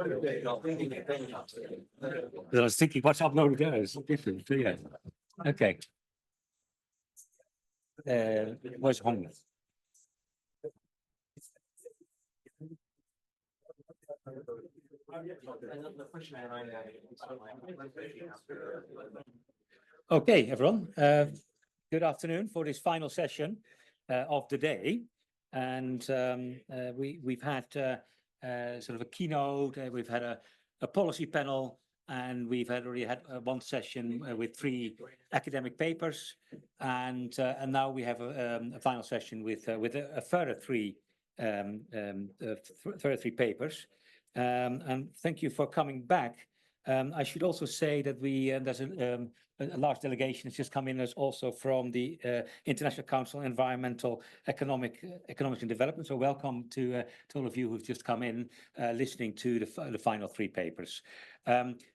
I was thinking, what's uploaded there is different. So, yeah. Okay. Where's home? Okay, everyone. Good afternoon for this final session of the day, and we've had sort of a keynote. We've had a policy panel, and we've already had one session with 3 academic papers, and now we have a final session with a further 3 papers. And thank you for coming back. I should also say that there's a large delegation has just come in as also from the International Council on Environmental Economics and Development. So welcome to all of you who've just come in listening to the final 3 papers.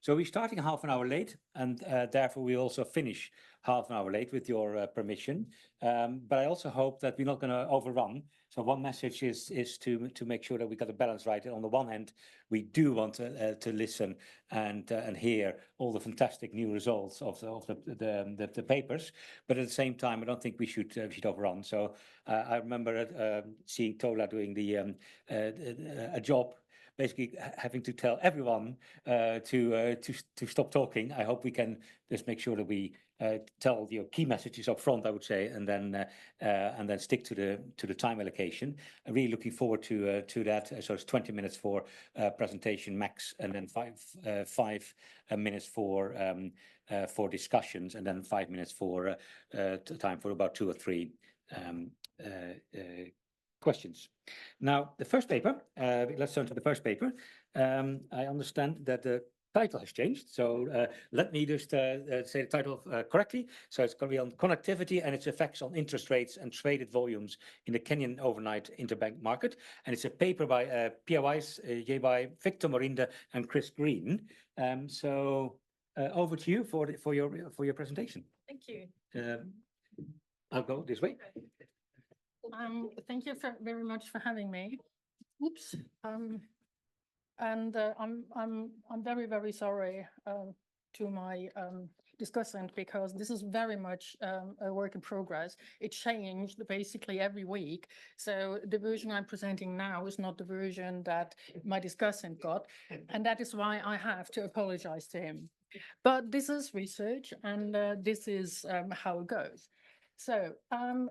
So we're starting half an hour late, and therefore we also finish half an hour late with your permission. But I also hope that we're not going to overrun. So one message is to make sure that we got the balance right. And on the one hand, we do want to listen and hear all the fantastic new results of the papers, but at the same time, I don't think we should overrun. So I remember seeing Tola doing a job, basically having to tell everyone to stop talking. I hope we can just make sure that we tell your key messages up front, I would say, and then stick to the time allocation. I'm really looking forward to that. So it's 20 minutes for presentation max, and then 5 minutes for discussions, and then 5 minutes for time for about 2 or 3 questions. Now, the first paper, let's turn to the first paper. I understand that the title has changed, so let me just say the title correctly. So it's going to be on connectivity and its effects on interest rates and traded volumes in the Kenyan overnight interbank market. And it's a paper by Pia Weiss, by Victor Morinda, and Chris Green. So over to you for your presentation. Thank you. I'll go this way. Thank you very much for having me. Oops. And I'm very, very sorry to my discussant, because this is very much a work in progress. It changed basically every week. So the version I'm presenting now is not the version that my discussant got. And that is why I have to apologize to him. But this is research, and this is how it goes. So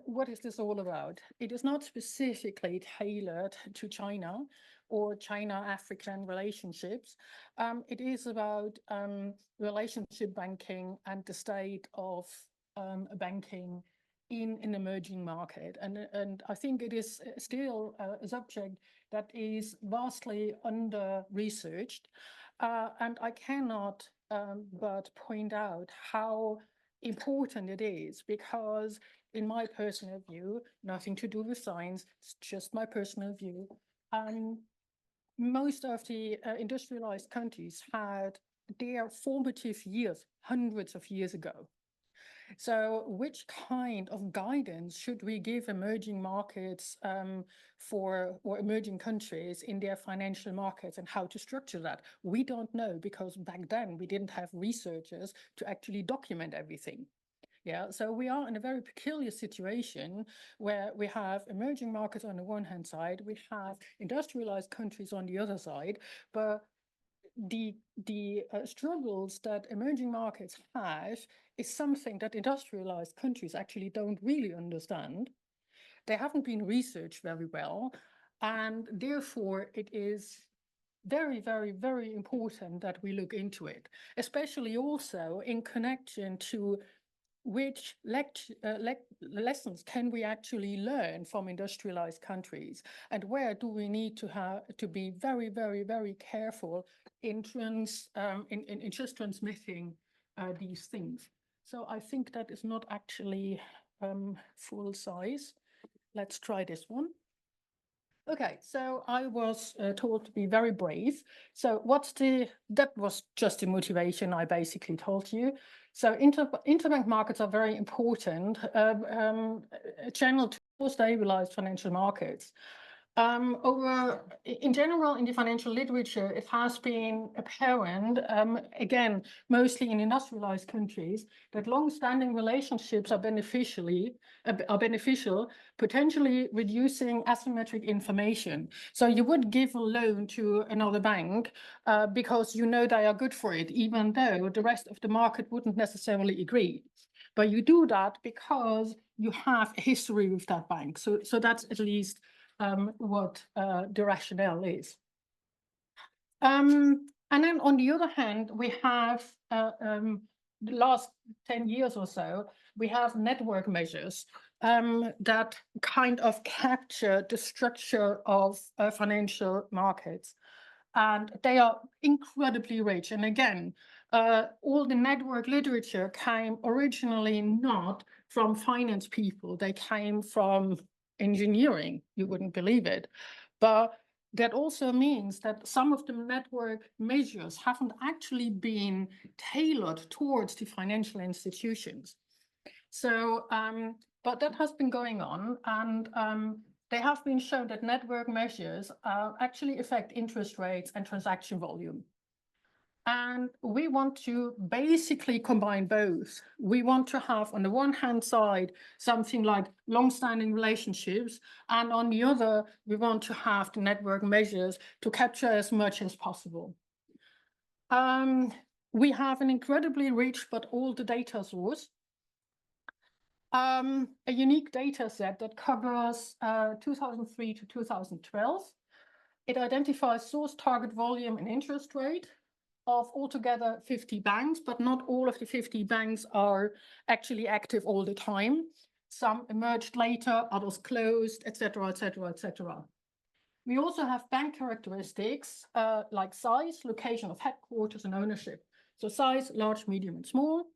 what is this all about? It is not specifically tailored to China or China-African relationships. It is about relationship banking and the state of banking in an emerging market. And I think it is still a subject that is vastly under-researched. And I cannot but point out how important it is, because in my personal view, nothing to do with science, it's just my personal view, most of the industrialized countries had their formative years hundreds of years ago. So which kind of guidance should we give emerging markets or emerging countries in their financial markets, and how to structure that? We don't know, because back then we didn't have researchers to actually document everything. Yeah, so we are in a very peculiar situation where we have emerging markets on the one hand side, we have industrialized countries on the other side, but the struggles that emerging markets have is something that industrialized countries actually don't really understand. They haven't been researched very well, and therefore it is very, very, very important that we look into it, especially also in connection to which lessons can we actually learn from industrialized countries, and where do we need to be very, very, very careful in just transmitting these things. So I think that is not actually full size. Let's try this one. Okay, so I was told to be very brave. So that was just the motivation I basically told you. So interbank markets are very important, a channel to stabilize financial markets. In general, in the financial literature, it has been apparent, again, mostly in industrialized countries, that long-standing relationships are beneficial, potentially reducing asymmetric information. So you would give a loan to another bank because you know they are good for it, even though the rest of the market wouldn't necessarily agree. But you do that because you have a history with that bank. So that's at least what the rationale is. And then on the other hand, we have the last 10 years or so, we have network measures that kind of capture the structure of financial markets. And they are incredibly rich. And again, all the network literature came originally not from finance people. They came from engineering. You wouldn't believe it. But that also means that some of the network measures haven't actually been tailored towards the financial institutions. So, but that has been going on, and they have been shown that network measures actually affect interest rates and transaction volume. And we want to basically combine both. We want to have, on the one hand side, something like long-standing relationships, and on the other, we want to have the network measures to capture as much as possible. We have an incredibly rich but old data source. A unique data set that covers 2003 to 2012. It identifies source, target volume, and interest rate of altogether 50 banks, but not all of the 50 banks are actually active all the time. Some emerged later, others closed, etc., etc., etc. We also have bank characteristics like size, location of headquarters, and ownership. So size, large, medium, and small.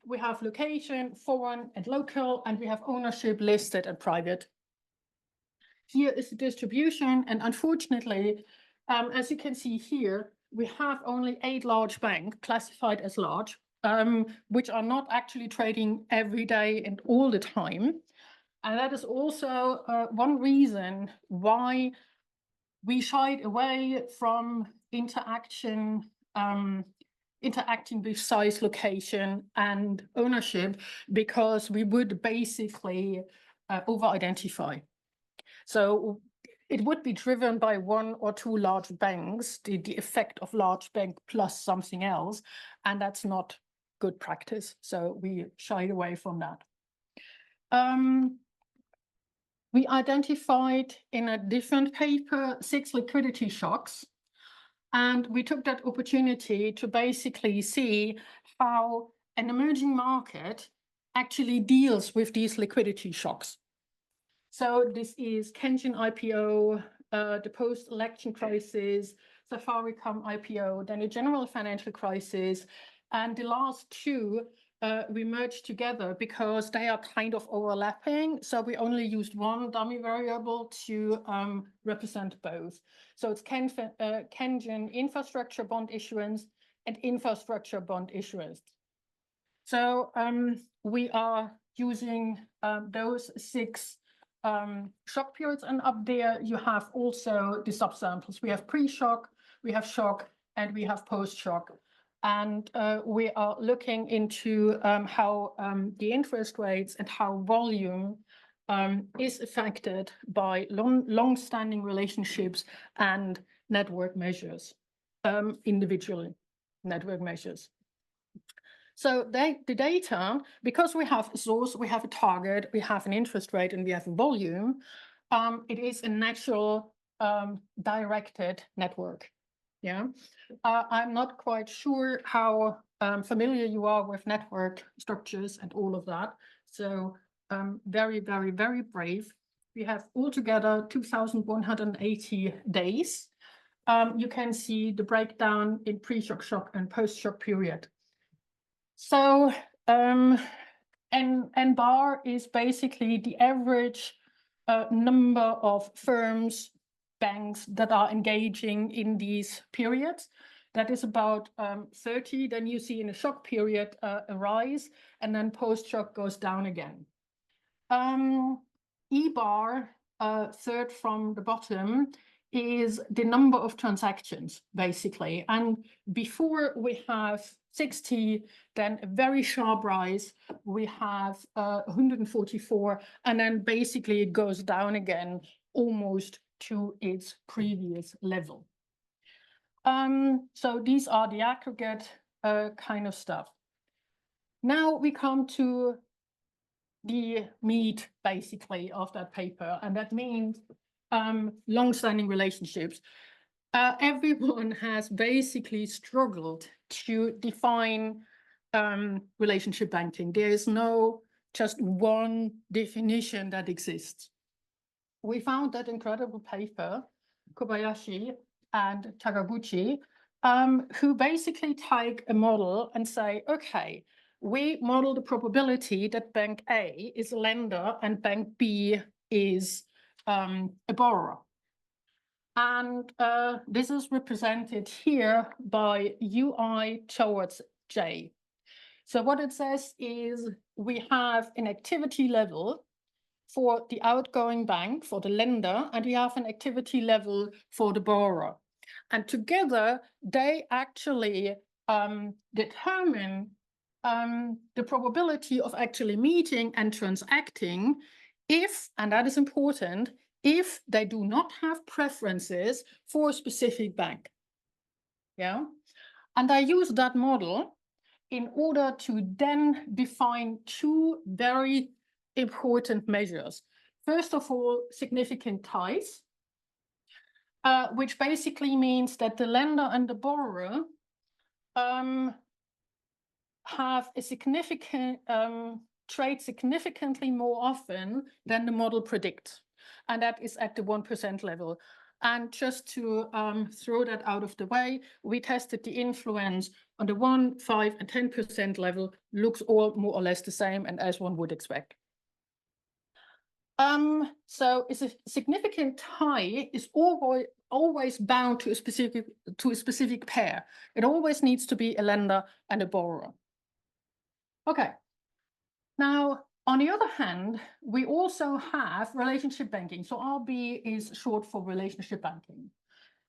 We have location, foreign and local, and we have ownership, listed and private. Here is the distribution, and unfortunately, as you can see here, we have only 8 large banks classified as large, which are not actually trading every day and all the time. And that is also one reason why we shied away from interacting with size, location, and ownership, because we would basically over-identify. So it would be driven by 1 or 2 large banks, the effect of large bank plus something else, and that's not good practice. So we shied away from that. We identified in a different paper 6 liquidity shocks, and we took that opportunity to basically see how an emerging market actually deals with these liquidity shocks. So this is Kengen IPO, the post-election crisis, Safaricom IPO, then the general financial crisis, and the last 2 we merged together because they are kind of overlapping. So we only used one dummy variable to represent both. So it's Kengen infrastructure bond issuance and infrastructure bond issuance. So we are using those 6 shock periods, and up there you have also the subsamples. We have pre-shock, we have shock, and we have post-shock. And we are looking into how the interest rates and how volume is affected by long-standing relationships and network measures, individually network measures. So the data, because we have a source, we have a target, we have an interest rate, and we have a volume, it is a natural directed network. Yeah, I'm not quite sure how familiar you are with network structures and all of that. So very, very, very brave. We have altogether 2,180 days. You can see the breakdown in pre-shock, shock, and post-shock period. So N bar is basically the average number of firms, banks that are engaging in these periods. That is about 30. Then you see in a shock period a rise, and then post-shock goes down again. E bar third from the bottom is the number of transactions, basically. And before we have 60, then a very sharp rise. We have 144, and then basically it goes down again almost to its previous level. So these are the aggregate kind of stuff. Now we come to the meat, basically, of that paper, and that means long-standing relationships. Everyone has basically struggled to define relationship banking. There is no just one definition that exists. We found that incredible paper, Kobayashi and Tagaguchi, who basically take a model and say, okay, we model the probability that bank A is a lender and bank B is a borrower. And this is represented here by UI towards J. So what it says is we have an activity level for the outgoing bank, for the lender, and we have an activity level for the borrower. And together, they actually determine the probability of actually meeting and transacting if, and that is important, if they do not have preferences for a specific bank. Yeah, and I use that model in order to then define two very important measures. First of all, significant ties, which basically means that the lender and the borrower have a significant trade significantly more often than the model predicts, and that is at the 1% level. And just to throw that out of the way, we tested the influence on the 1, 5, and 10% level, looks all more or less the same, and as one would expect. So is a significant tie is always bound to a specific pair. It always needs to be a lender and a borrower. Okay. Now, on the other hand, we also have relationship banking. So RB is short for relationship banking.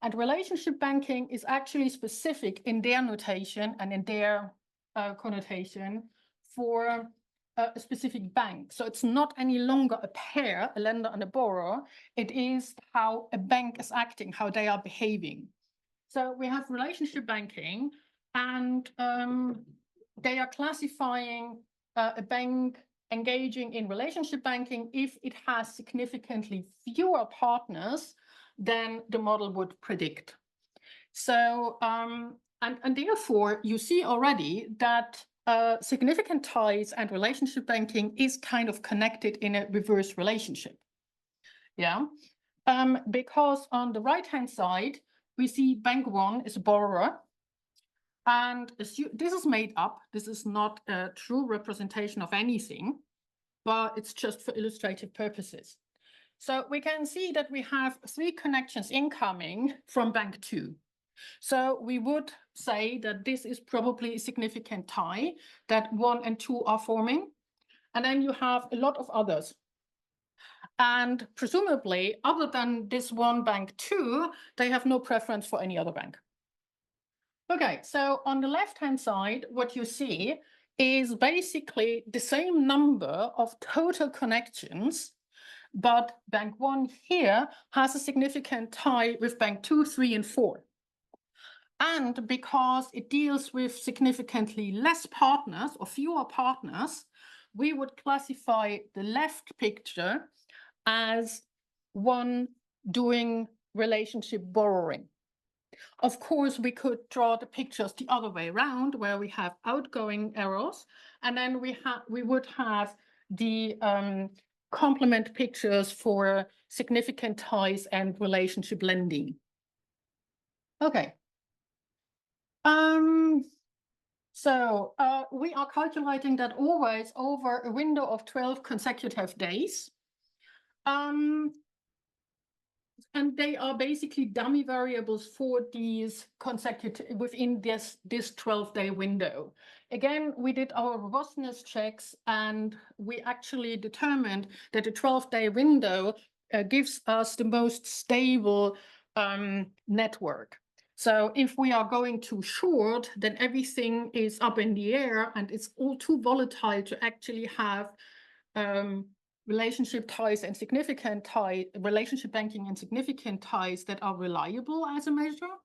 And relationship banking is actually specific in their notation and in their connotation for a specific bank. So it's not any longer a pair, a lender and a borrower. It is how a bank is acting, how they are behaving. So we have relationship banking, and they are classifying a bank engaging in relationship banking if it has significantly fewer partners than the model would predict. So, and therefore, you see already that significant ties and relationship banking is kind of connected in a reverse relationship. Yeah, because on the right-hand side, we see bank one is a borrower. And this is made up. This is not a true representation of anything, but it's just for illustrative purposes. So we can see that we have 3 connections incoming from bank 2. So we would say that this is probably a significant tie that 1 and 2 are forming. And then you have a lot of others. And presumably, other than this one bank 2, they have no preference for any other bank. Okay, so on the left-hand side, what you see is basically the same number of total connections, but bank 1 here has a significant tie with bank 2, 3, and 4. And because it deals with significantly less partners or fewer partners, we would classify the left picture as one doing relationship borrowing. Of course, we could draw the pictures the other way around, where we have outgoing arrows, and then we would have the complement pictures for significant ties and relationship lending. Okay. So we are calculating that always over a window of 12 consecutive days. And they are basically dummy variables for these consecutive within this 12-day window. Again, we did our robustness checks, and we actually determined that the 12-day window gives us the most stable network. So if we are going too short, then everything is up in the air and it's all too volatile to actually have relationship ties and significant ties, relationship banking and significant ties that are reliable as a measure.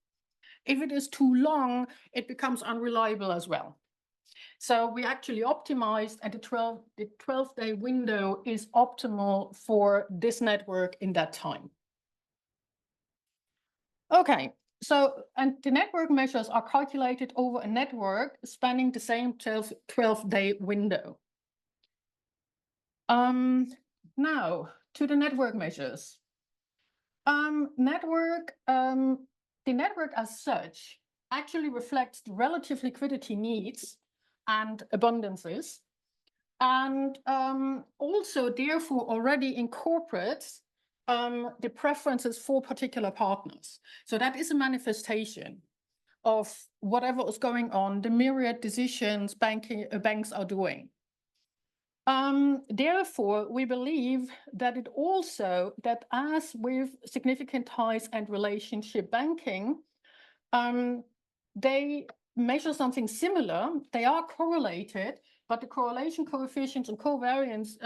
If it is too long, it becomes unreliable as well. So we actually optimized, and the 12-day window is optimal for this network in that time. Okay, so, and the network measures are calculated over a network spanning the same 12-day window. Now, to the network measures. The network as such actually reflects the relative liquidity needs and abundances, and also therefore already incorporates the preferences for particular partners. So that is a manifestation of whatever is going on, the myriad decisions banks are doing. Therefore, we believe that it also, that as with significant ties and relationship banking, they measure something similar. They are correlated, but the correlation coefficients and covariance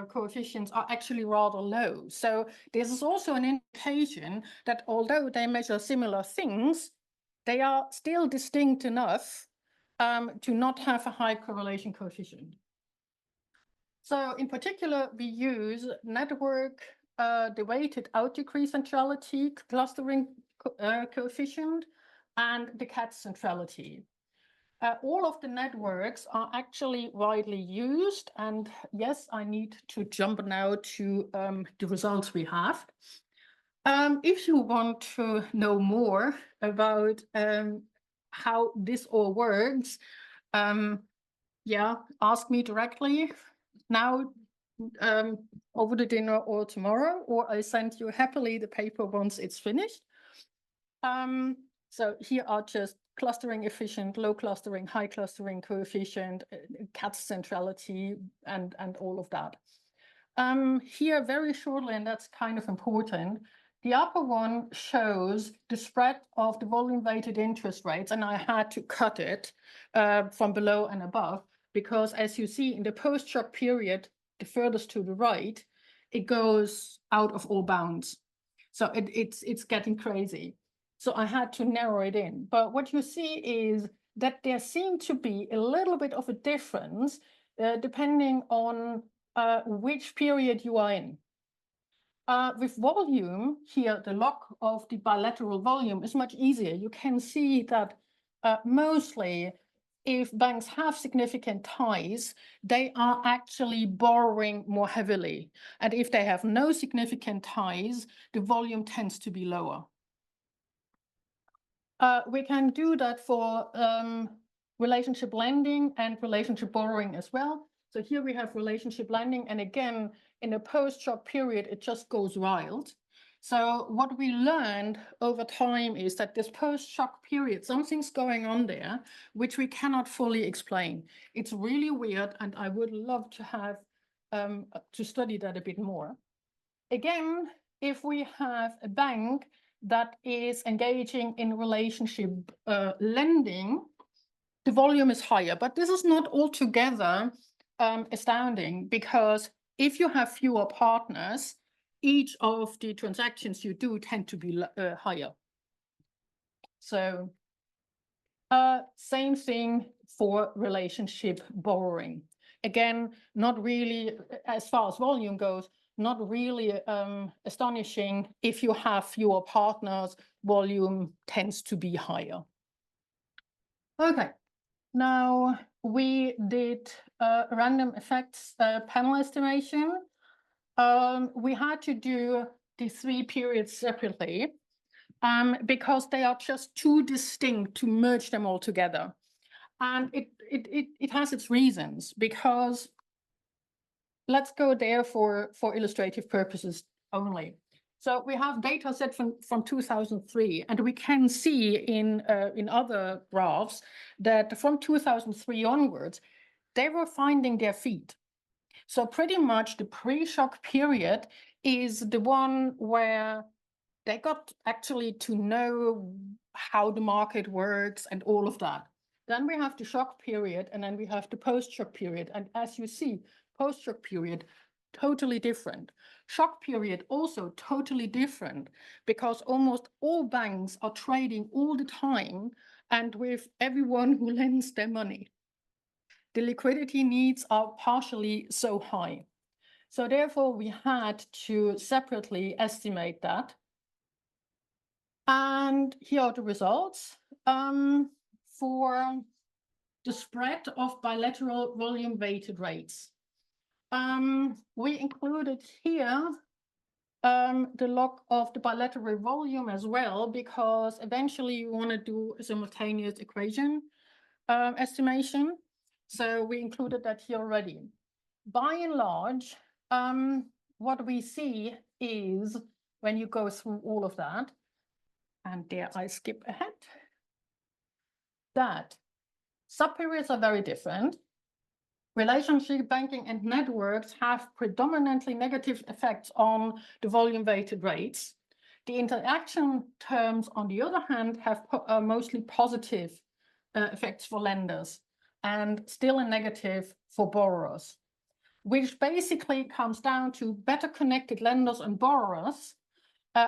coefficients are actually rather low. So this is also an indication that although they measure similar things, they are still distinct enough to not have a high correlation coefficient. So in particular, we use network, the weighted out-degree centrality clustering coefficient, and the CAT centrality. All of the networks are actually widely used, and yes, I need to jump now to the results we have. If you want to know more about how this all works, yeah, ask me directly now over the dinner or tomorrow, or I send you happily the paper once it's finished. So here are just clustering efficient, low clustering, high clustering coefficient, CAT centrality, and all of that. Here very shortly, and that's kind of important, the upper one shows the spread of the volume weighted interest rates, and I had to cut it from below and above, because as you see in the post-shock period, the furthest to the right, it goes out of all bounds. So it's getting crazy. So I had to narrow it in. But what you see is that there seemed to be a little bit of a difference depending on which period you are in. With volume, here the log of the bilateral volume is much easier. You can see that mostly if banks have significant ties, they are actually borrowing more heavily. And if they have no significant ties, the volume tends to be lower. We can do that for relationship lending and relationship borrowing as well. So here we have relationship lending, and again, in a post-shock period, it just goes wild. So what we learned over time is that this post-shock period, something's going on there, which we cannot fully explain. It's really weird, and I would love to have to study that a bit more. Again, if we have a bank that is engaging in relationship lending, the volume is higher. But this is not altogether astounding, because if you have fewer partners, each of the transactions you do tend to be higher. So same thing for relationship borrowing. Again, not really, as far as volume goes, not really astonishing. If you have fewer partners, volume tends to be higher. Okay, now we did random effects panel estimation. We had to do the 3 periods separately because they are just too distinct to merge them all together. And it has its reasons, because let's go there for illustrative purposes only. So we have data set from 2003, and we can see in other graphs that from 2003 onwards, they were finding their feet. So pretty much the pre-shock period is the one where they got actually to know how the market works and all of that. Then we have the shock period, and then we have the post-shock period. And as you see, post-shock period, totally different. Shock period also totally different, because almost all banks are trading all the time and with everyone who lends their money. The liquidity needs are partially so high. So therefore, we had to separately estimate that. And here are the results. For the spread of bilateral volume weighted rates. We included here the log of the bilateral volume as well, because eventually you want to do a simultaneous equation estimation. So we included that here already. By and large, what we see is when you go through all of that, and there I skip ahead, that subperiods are very different. Relationship banking and networks have predominantly negative effects on the volume weighted rates. The interaction terms, on the other hand, have mostly positive effects for lenders and still a negative for borrowers, which basically comes down to better connected lenders and borrowers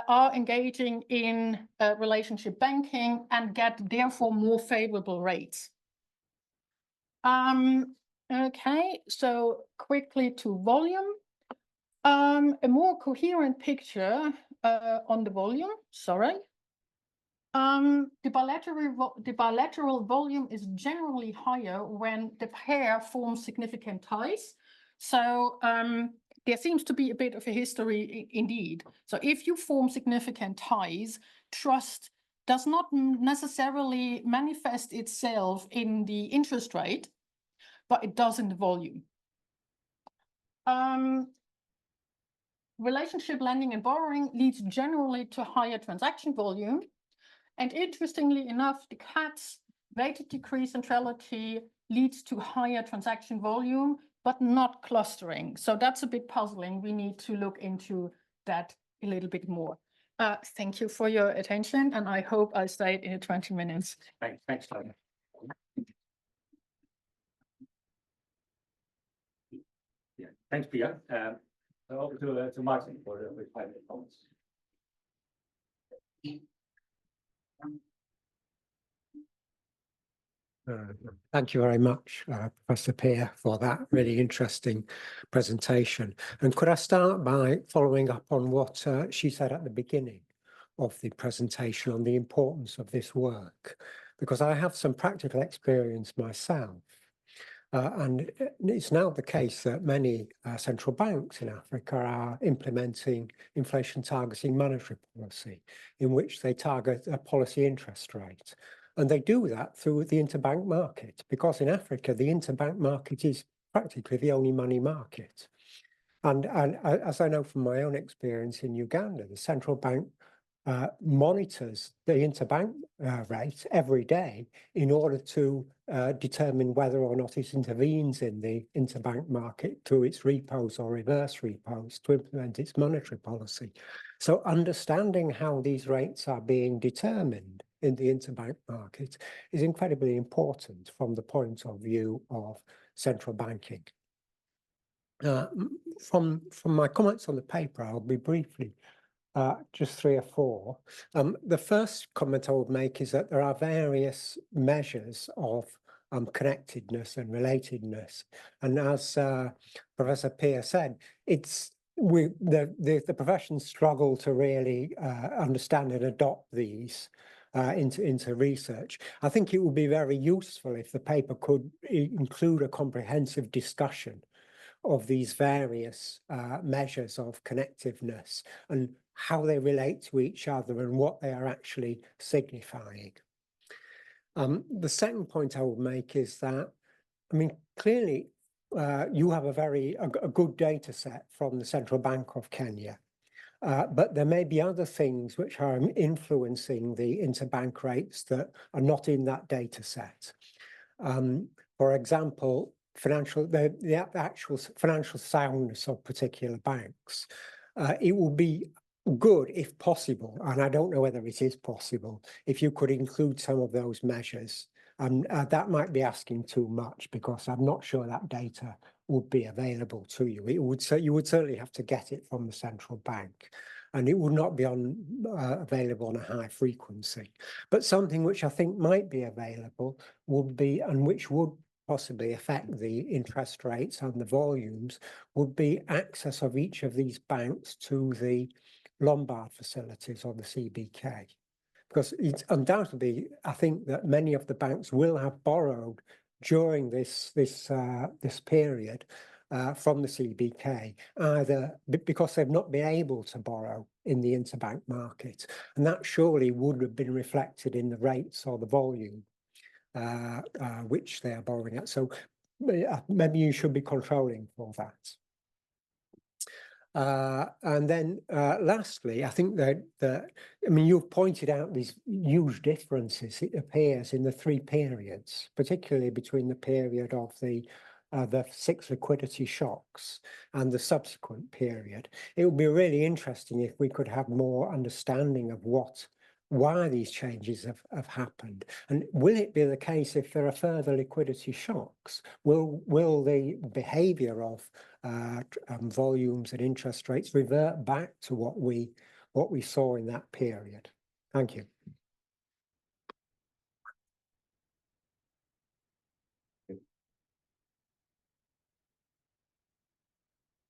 are engaging in relationship banking and get therefore more favorable rates. Okay, so quickly to volume. A more coherent picture on the volume, sorry. The bilateral volume is generally higher when the pair forms significant ties. So there seems to be a bit of a history indeed. So if you form significant ties, trust does not necessarily manifest itself in the interest rate, but it does in the volume. Relationship lending and borrowing leads generally to higher transaction volume. And interestingly enough, the CAT's weighted degree centrality leads to higher transaction volume, but not clustering. So that's a bit puzzling. We need to look into that a little bit more. Thank you for your attention, and I hope I stayed in 20 minutes. Thanks, Sandra. Yeah, thanks, Pia. Over to Martin for the final comments. Thank you very much, Professor Pia, for that really interesting presentation. And could I start by following up on what she said at the beginning of the presentation on the importance of this work? Because I have some practical experience myself. And it's now the case that many central banks in Africa are implementing inflation targeting monetary policy, in which they target a policy interest rate. And they do that through the interbank market, because in Africa, the interbank market is practically the only money market. And as I know from my own experience in Uganda, the central bank monitors the interbank rate every day in order to determine whether or not it intervenes in the interbank market through its repos or reverse repos to implement its monetary policy. So understanding how these rates are being determined in the interbank market is incredibly important from the point of view of central banking. From my comments on the paper, I'll be briefly just 3 or 4. The first comment I would make is that there are various measures of connectedness and relatedness. And as Professor Pia said, the profession struggle to really understand and adopt these into research. I think it would be very useful if the paper could include a comprehensive discussion of these various measures of connectiveness and how they relate to each other and what they are actually signifying. The second point I would make is that, I mean, clearly you have a good data set from the Central Bank of Kenya, but there may be other things which are influencing the interbank rates that are not in that data set. For example, the actual financial soundness of particular banks. it would be good if possible, and I don't know whether it is possible, if you could include some of those measures. And that might be asking too much, because I'm not sure that data would be available to you. You would certainly have to get it from the central bank, and it would not be available on a high frequency. But something which I think might be available would be, and which would possibly affect the interest rates and the volumes, would be access of each of these banks to the Lombard facilities or the CBK. Because it's undoubtedly, I think that many of the banks will have borrowed during this period from the CBK, either because they've not been able to borrow in the interbank market, and that surely would have been reflected in the rates or the volume which they are borrowing at. So maybe you should be controlling for that. And then lastly, I think that I mean, you've pointed out these huge differences, it appears, in the three periods, particularly between the period of the 6 liquidity shocks and the subsequent period. It would be really interesting if we could have more understanding of why these changes have happened. And will it be the case, if there are further liquidity shocks, will the behavior of volumes and interest rates revert back to what we saw in that period? Thank you.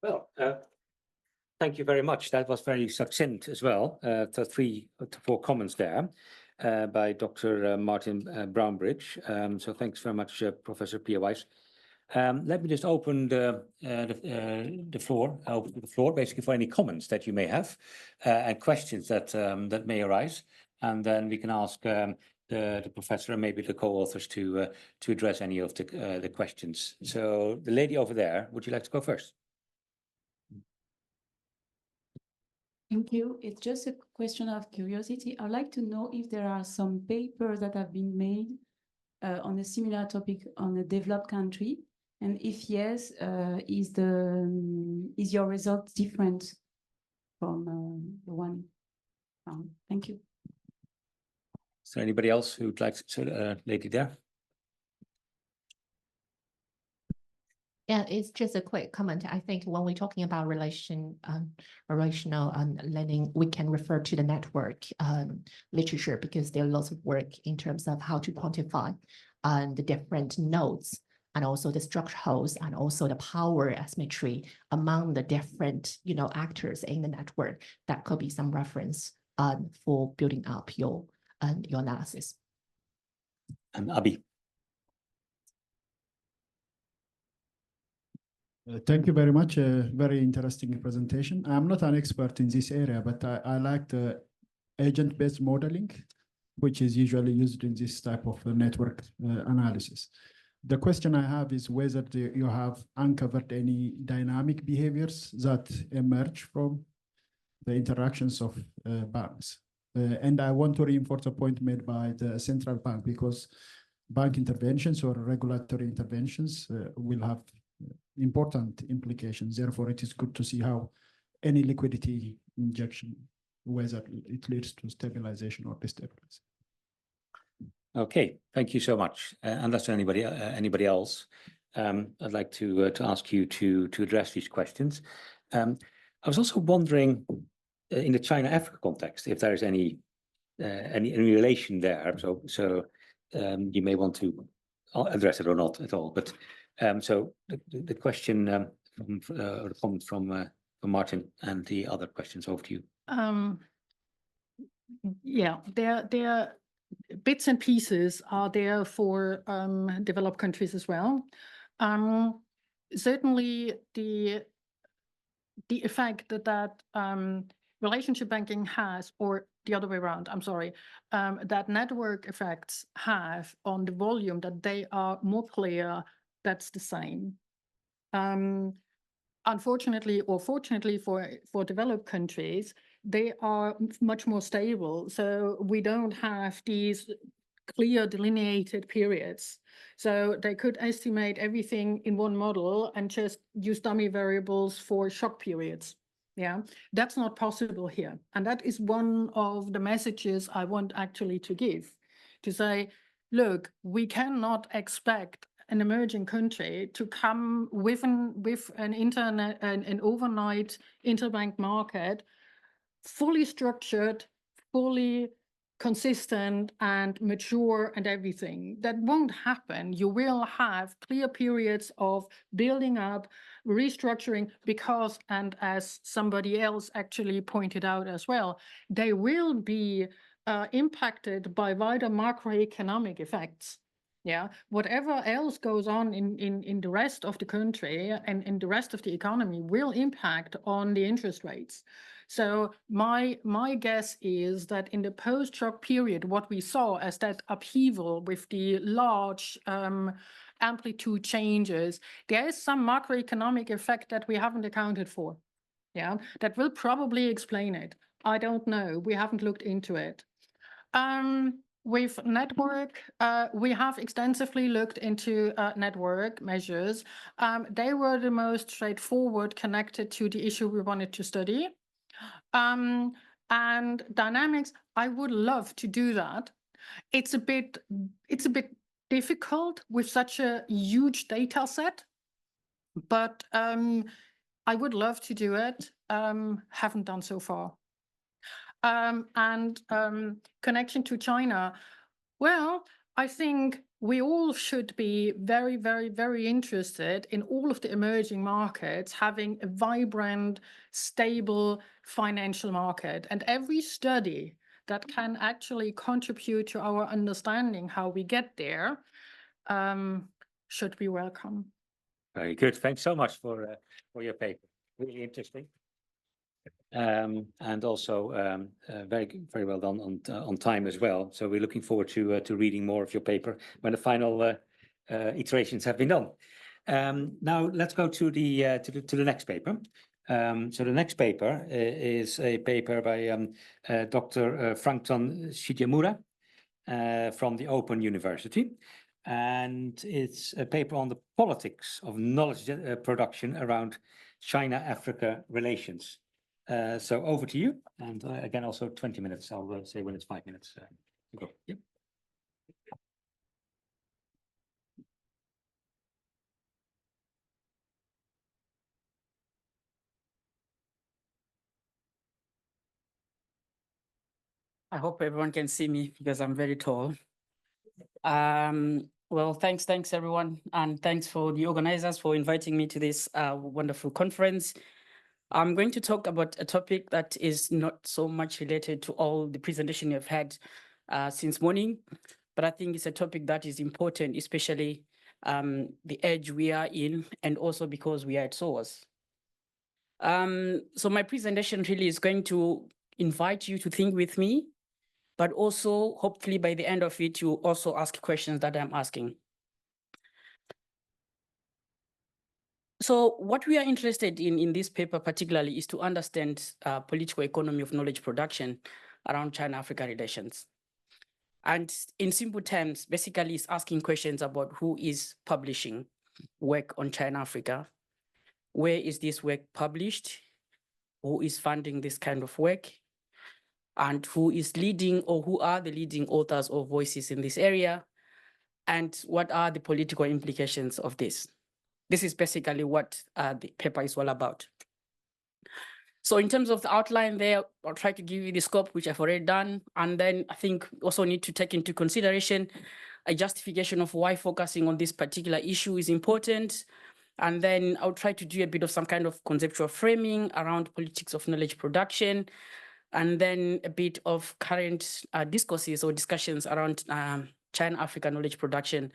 Well, thank you very much. That was very succinct as well. 3 to 4 comments there by Dr. Martin Brownbridge. So thanks very much, Professor Pia Weiss. Let me just open the floor, basically, for any comments that you may have and questions that may arise, and then we can ask the professor and maybe the co-authors to address any of the questions. So the lady over there, would you like to go first? Thank you. It's just a question of curiosity. I'd like to know if there are some papers that have been made on a similar topic on a developed country, and if yes, is your result different from the one found? Thank you. Is there anybody else who'd like to, lady there? Yeah, it's just a quick comment. I think when we're talking about relational learning, we can refer to the network literature, because there are lots of work in terms of how to quantify the different nodes, and also the structure holes, and also the power asymmetry among the different actors in the network. That could be some reference for building up your analysis. And Abi. Thank you very much. Very interesting presentation. I'm not an expert in this area, but I like the agent-based modeling, which is usually used in this type of network analysis. The question I have is whether you have uncovered any dynamic behaviors that emerge from the interactions of banks. And I want to reinforce a point made by the central bank, because bank interventions or regulatory interventions will have important implications. Therefore, it is good to see how any liquidity injection, whether it leads to stabilization or destabilization. Okay, thank you so much. Unless anybody else, I'd like to ask you to address these questions. I was also wondering, in the China-Africa context, if there is any relation there. So you may want to address it or not at all. But so the question or the comment from Martin, and the other questions, over to you. Yeah, there bits and pieces are there for developed countries as well. Certainly the effect that relationship banking has, or the other way around, I'm sorry, that network effects have on the volume, that they are more clear, that's the same. Unfortunately, or fortunately for developed countries, they are much more stable. So we don't have these clear delineated periods. So they could estimate everything in one model and just use dummy variables for shock periods. Yeah, that's not possible here. And that is one of the messages I want actually to give, to say, look, we cannot expect an emerging country to come with an internet, an overnight interbank market, fully structured, fully consistent and mature and everything. That won't happen. You will have clear periods of building up, restructuring, because, and as somebody else actually pointed out as well, they will be impacted by wider macroeconomic effects. Yeah, whatever else goes on in the rest of the country and in the rest of the economy will impact on the interest rates. So my guess is that in the post-shock period, what we saw as that upheaval with the large amplitude changes, there is some macroeconomic effect that we haven't accounted for. Yeah, that will probably explain it. I don't know. We haven't looked into it. With network, we have extensively looked into network measures. They were the most straightforward, connected to the issue we wanted to study. And dynamics, I would love to do that. It's a bit difficult with such a huge data set, but I would love to do it. Haven't done so far. Connection to China. Well, I think we all should be very, very, very interested in all of the emerging markets having a vibrant, stable financial market. And every study that can actually contribute to our understanding how we get there should be welcome. Very good. Thanks so much for your paper. Really interesting. And also very well done on time as well. So we're looking forward to reading more of your paper when the final iterations have been done. Now let's go to the next paper. So the next paper is a paper by Dr. Frangton Chiyemura from the Open University, and it's a paper on the politics of knowledge production around China-Africa relations. So over to you, and again, also 20 minutes. I'll say when it's 5 minutes to go. Yep. I hope everyone can see me because I'm very tall. Well, thanks everyone, and thanks for the organizers for inviting me to this wonderful conference. I'm going to talk about a topic that is not so much related to all the presentation you've had since morning, but I think it's a topic that is important, especially the age we are in, and also because we are at SOAS. So my presentation really is going to invite you to think with me, but also hopefully by the end of it, you also ask questions that I'm asking. So what we are interested in this paper particularly is to understand political economy of knowledge production around China-Africa relations. And in simple terms, basically it's asking questions about who is publishing work on China-Africa, where is this work published, who is funding this kind of work, and who is leading or who are the leading authors or voices in this area, and what are the political implications of this. This is basically what the paper is all about. So in terms of the outline there, I'll try to give you the scope, which I've already done. And then I think we also need to take into consideration a justification of why focusing on this particular issue is important. And then I'll try to do a bit of some kind of conceptual framing around politics of knowledge production, and then a bit of current discourses or discussions around China-Africa knowledge production.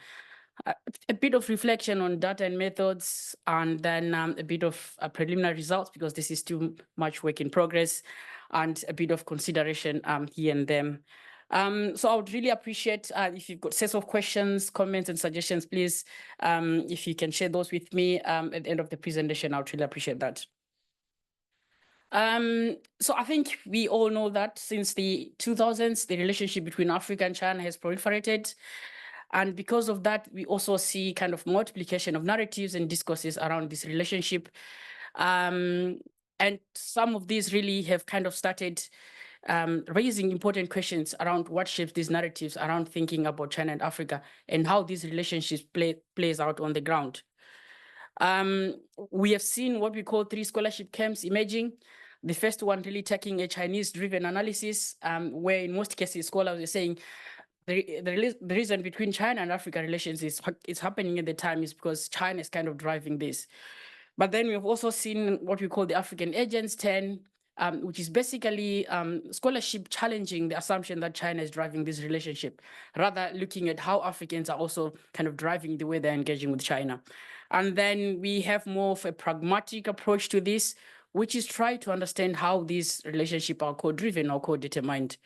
A bit of reflection on data and methods, and then a bit of preliminary results, because this is too much work in progress, and a bit of consideration here and there. So I would really appreciate if you've got sets of questions, comments, and suggestions, please, if you can share those with me at the end of the presentation, I would really appreciate that. So I think we all know that since the 2000s, the relationship between Africa and China has proliferated. And because of that, we also see kind of multiplication of narratives and discourses around this relationship. And And some of these really have kind of started raising important questions around what shapes these narratives around thinking about China and Africa and how these relationships plays out on the ground. We have seen what we call 3 scholarship camps emerging. The first one really taking a Chinese-driven analysis, where in most cases scholars are saying the reason between China and Africa relations is happening at the time is because China is kind of driving this. But then we've also seen what we call the African Agents 10, which is basically scholarship challenging the assumption that China is driving this relationship, rather looking at how Africans are also kind of driving the way they're engaging with China. And then we have more of a pragmatic approach to this, which is try to understand how these relationships are co-driven or co-determined.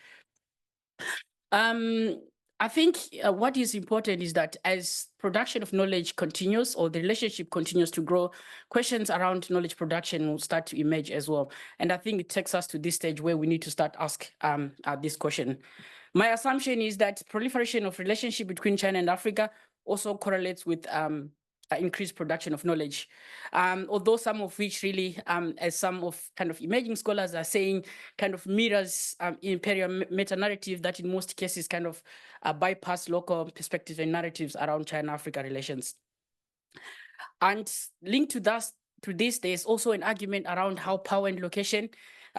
I think what is important is that as production of knowledge continues or the relationship continues to grow, questions around knowledge production will start to emerge as well. And I think it takes us to this stage where we need to start ask this question. My assumption is that proliferation of relationship between China and Africa also correlates with increased production of knowledge, although some of which really, as some of kind of emerging scholars are saying, kind of mirrors imperial meta-narrative that in most cases kind of bypass local perspectives and narratives around China-Africa relations. And linked to this, there's also an argument around how power and location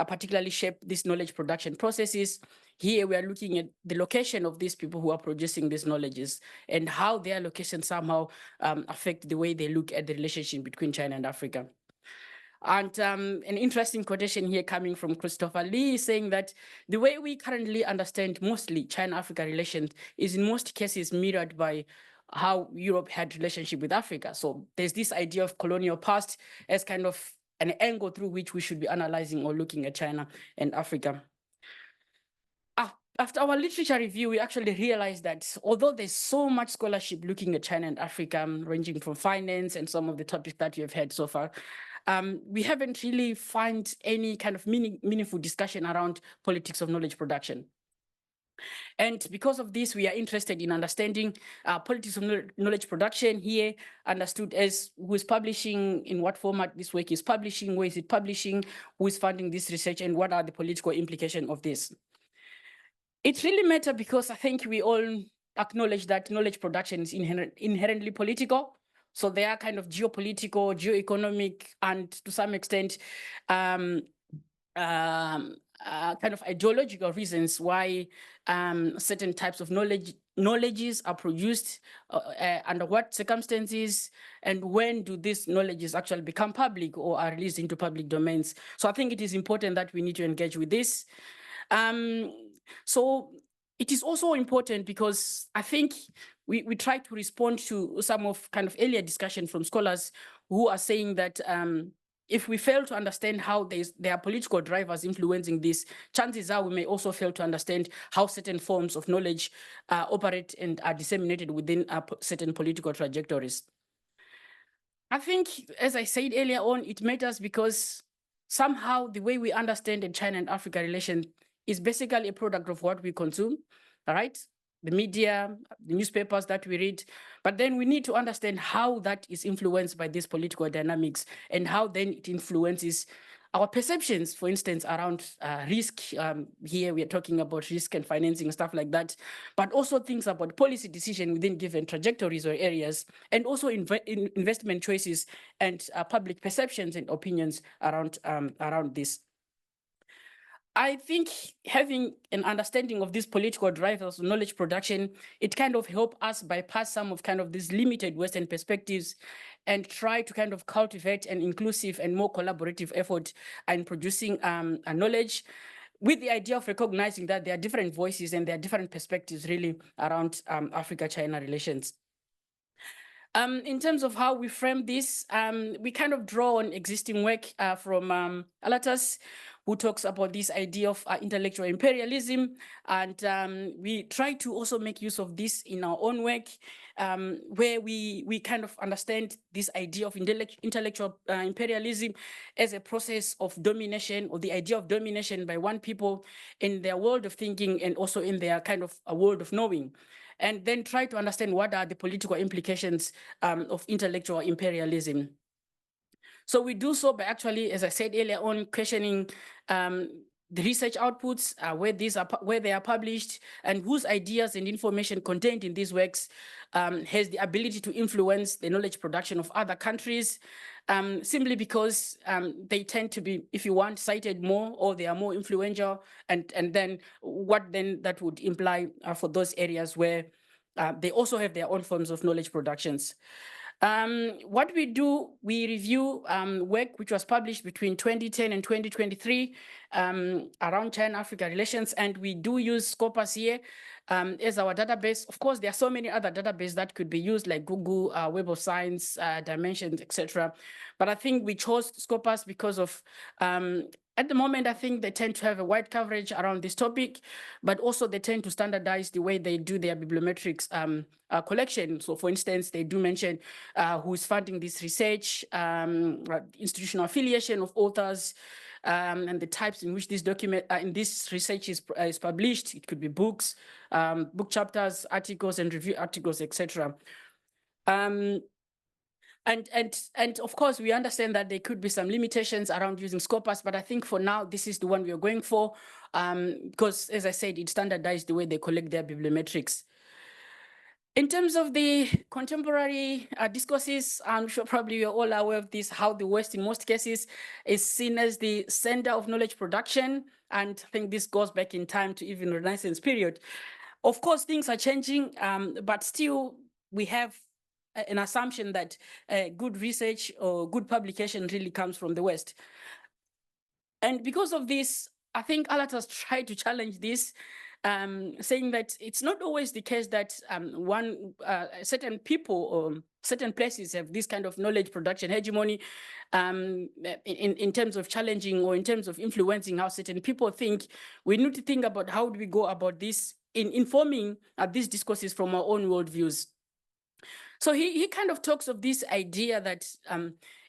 particularly shape these knowledge production processes. Here we are looking at the location of these people who are producing these knowledges and how their location somehow affect the way they look at the relationship between China and Africa. And an interesting quotation here coming from Christopher Lee saying that the way we currently understand mostly China-Africa relations is in most cases mirrored by how Europe had relationship with Africa. So there's this idea of colonial past as kind of an angle through which we should be analyzing or looking at China and Africa. After our literature review, we actually realized that although there's so much scholarship looking at China and Africa, ranging from finance and some of the topics that you have had so far, we haven't really found any kind of meaningful discussion around politics of knowledge production. And because of this, we are interested in understanding politics of knowledge production here, understood as who is publishing, in what format this work is publishing, where is it publishing, who is funding this research, and what are the political implications of this. It really matters because I think we all acknowledge that knowledge production is inherently political. So there are kind of geopolitical, geoeconomic, and to some extent, kind of ideological reasons why certain types of knowledges are produced, under what circumstances, and when do these knowledges actually become public or are released into public domains. So I think it is important that we need to engage with this. So it is also important because I think we try to respond to some of kind of earlier discussion from scholars who are saying that if we fail to understand how there are political drivers influencing this, chances are we may also fail to understand how certain forms of knowledge operate and are disseminated within certain political trajectories. I think, as I said earlier on, it matters because somehow the way we understand the China and Africa relation is basically a product of what we consume, all right? The media, the newspapers that we read, but then we need to understand how that is influenced by these political dynamics and how then it influences our perceptions, for instance, around risk. Here we are talking about risk and financing and stuff like that, but also things about policy decision within given trajectories or areas, and also investment choices and public perceptions and opinions around this. I think having an understanding of these political drivers of knowledge production, it kind of help us bypass some of kind of these limited Western perspectives and try to kind of cultivate an inclusive and more collaborative effort in producing a knowledge, with the idea of recognizing that there are different voices and there are different perspectives really around Africa-China relations. In terms of how we frame this, we kind of draw on existing work from Alatas, who talks about this idea of intellectual imperialism. And we try to also make use of this in our own work, where we kind of understand this idea of intellectual imperialism as a process of domination, or the idea of domination by one people in their world of thinking and also in their kind of a world of knowing. And then try to understand what are the political implications of intellectual imperialism. So we do so by actually, as I said earlier on, questioning the research outputs, where they are published, and whose ideas and information contained in these works has the ability to influence the knowledge production of other countries, simply because they tend to be, if you want, cited more, or they are more influential, and then what then that would imply for those areas where they also have their own forms of knowledge productions. What we do, we review work which was published between 2010 and 2023 around China-Africa relations, and we do use Scopus here as our database. Of course, there are so many other databases that could be used, like Google, Web of Science, Dimensions, etc. But I think we chose Scopus because of, at the moment, I think they tend to have a wide coverage around this topic, but also they tend to standardize the way they do their bibliometrics collection. So for instance, they do mention who's funding this research, institutional affiliation of authors, and the types in which this document, in this research is published. It could be books, book chapters, articles, and review articles, etc. And of course, we understand that there could be some limitations around using Scopus, but I think for now, this is the one we are going for, because, as I said, it standardized the way they collect their bibliometrics. In terms of the contemporary discourses, I'm sure probably you're all aware of this, how the West in most cases is seen as the center of knowledge production. And I think this goes back in time to even Renaissance period. Of course, things are changing, but still we have an assumption that good research or good publication really comes from the West. And because of this, I think Alat has tried to challenge this, saying that it's not always the case that certain people or certain places have this kind of knowledge production hegemony in terms of challenging or in terms of influencing how certain people think. We need to think about how do we go about this in informing these discourses from our own worldviews. So he kind of talks of this idea that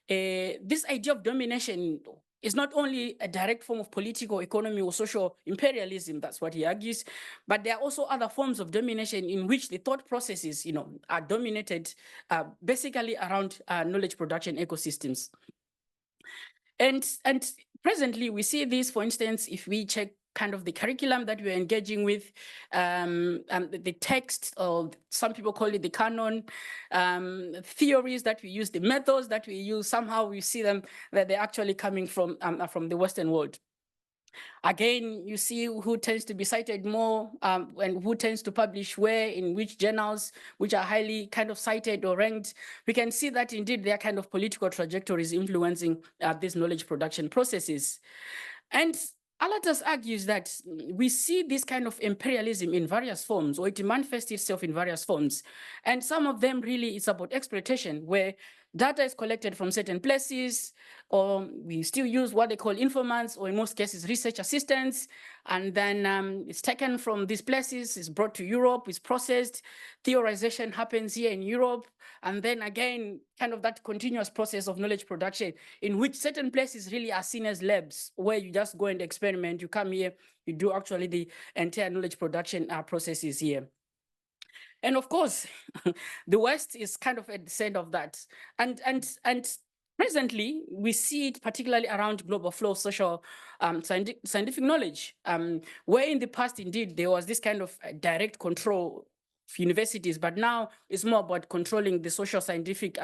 this idea of domination is not only a direct form of political, economy, or social imperialism, that's what he argues, but there are also other forms of domination in which the thought processes, are dominated basically around knowledge production ecosystems. And presently, we see this, for instance, if we check kind of the curriculum that we're engaging with, the text, or some people call it the canon, theories that we use, the methods that we use, somehow we see them that they're actually coming from the Western world. Again, you see who tends to be cited more and who tends to publish where, in which journals, which are highly kind of cited or ranked. We can see that indeed their kind of political trajectories influencing these knowledge production processes. And Alatas argues that we see this kind of imperialism in various forms, or it manifests itself in various forms. And some of them really is about exploitation, where data is collected from certain places, or we still use what they call informants, or in most cases, research assistants. And then it's taken from these places, it's brought to Europe, it's processed, theorization happens here in Europe. And then again, kind of that continuous process of knowledge production in which certain places really are seen as labs, where you just go and experiment, you come here, you do actually the entire knowledge production processes here. And of course, the West is kind of at the center of that. And presently, we see it particularly around global flow of social scientific knowledge, where in the past, indeed, there was this kind of direct control of universities, but now it's more about controlling the social scientific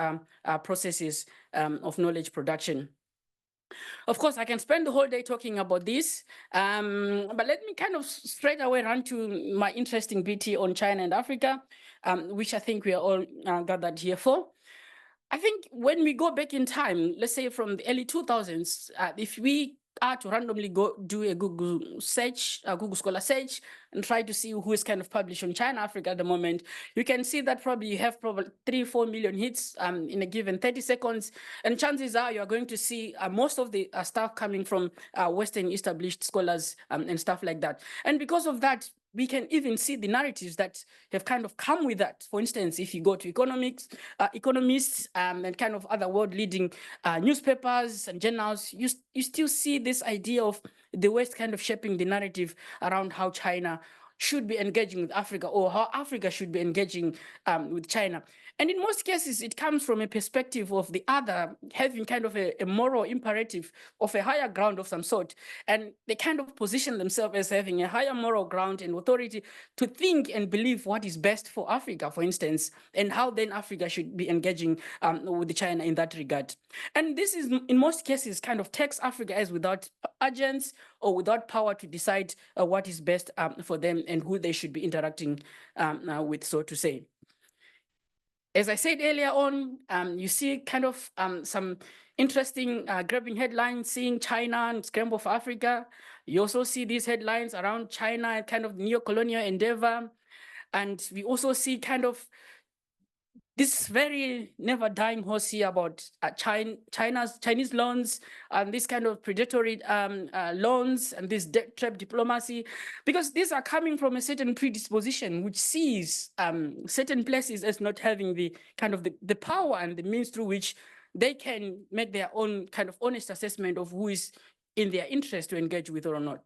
processes of knowledge production. Of course, I can spend the whole day talking about this, but let me kind of straight away run to my interesting BT on China and Africa, which I think we are all gathered here for. I think when we go back in time, let's say from the early 2000s, if we are to randomly go do a Google search, a Google Scholar search, and try to see who is kind of published on China, Africa at the moment, you can see that probably you have probably 3-4 million hits in a given 30 seconds. And chances are you're going to see most of the stuff coming from Western established scholars and stuff like that. And because of that, we can even see the narratives that have kind of come with that. For instance, if you go to economists and kind of other world-leading newspapers and journals, you still see this idea of the West kind of shaping the narrative around how China should be engaging with Africa, or how Africa should be engaging with China. And in most cases, it comes from a perspective of the other having kind of a moral imperative of a higher ground of some sort. And they kind of position themselves as having a higher moral ground and authority to think and believe what is best for Africa, for instance, and how then Africa should be engaging with China in that regard. And this is, in most cases, kind of takes Africa as without agents or without power to decide what is best for them and who they should be interacting with, so to say. As I said earlier on, you see kind of some interesting grabbing headlines, seeing China and scramble for Africa. You also see these headlines around China and kind of neo-colonial endeavor. And we also see kind of this very never dying horse here about Chinese loans and this kind of predatory loans and this debt trap diplomacy, because these are coming from a certain predisposition which sees certain places as not having the kind of the power and the means through which they can make their own kind of honest assessment of who is in their interest to engage with or not.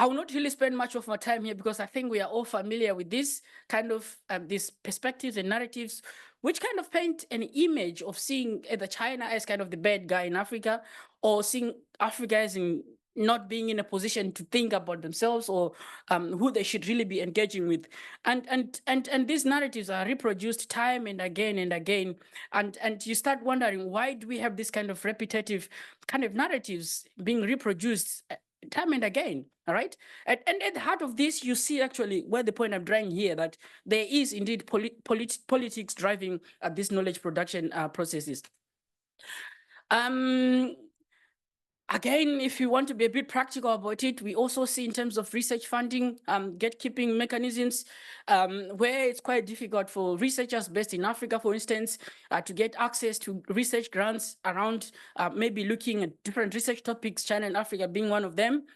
I will not really spend much of my time here because I think we are all familiar with this kind of these perspectives and narratives, which kind of paint an image of seeing either China as kind of the bad guy in Africa, or seeing Africa as in not being in a position to think about themselves or who they should really be engaging with. And these narratives are reproduced time and again and again. And you start wondering, why do we have this kind of repetitive kind of narratives being reproduced time and again, all right? And at the heart of this, you see actually where the point I'm drawing here, that there is indeed politics driving these knowledge production processes. Again, if you want to be a bit practical about it, we also see in terms of research funding, gatekeeping mechanisms, where it's quite difficult for researchers based in Africa, for instance, to get access to research grants around maybe looking at different research topics, China and Africa being one of them.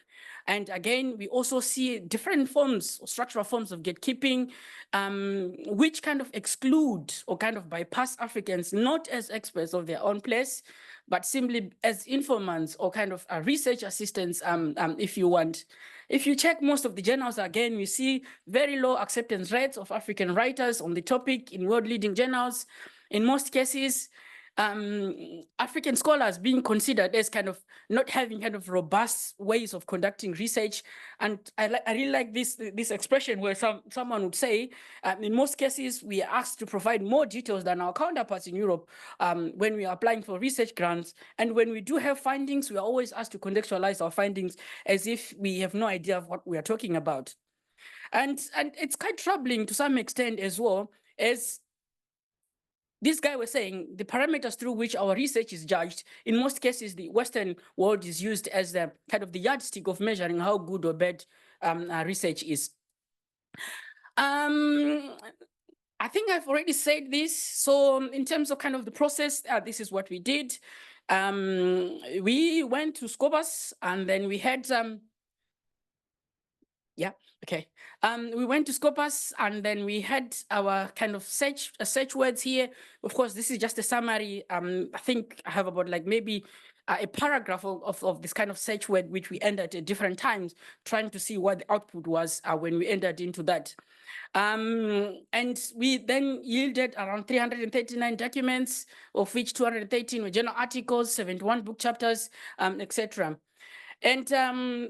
And again, we also see different forms, structural forms of gatekeeping, which kind of exclude or kind of bypass Africans, not as experts of their own place, but simply as informants or kind of research assistants, if you want. If you check most of the journals, again, we see very low acceptance rates of African writers on the topic in world-leading journals. In most cases, African scholars being considered as kind of not having kind of robust ways of conducting research. And I really like this expression where someone would say, in most cases, we are asked to provide more details than our counterparts in Europe when we are applying for research grants. And when we do have findings, we are always asked to contextualize our findings as if we have no idea of what we are talking about. And it's quite troubling to some extent as well, as this guy was saying, the parameters through which our research is judged, in most cases, the Western world is used as the kind of the yardstick of measuring how good or bad research is. I think I've already said this. So in terms of kind of the process, this is what we did. We went to Scopus and then we had we went to Scopus and then we had our kind of search words here. Of course, this is just a summary. I think I have about like maybe a paragraph of this kind of search word, which we entered at different times, trying to see what the output was when we entered into that. And we then yielded around 339 documents, of which 213 were journal articles, 71 book chapters, etc. And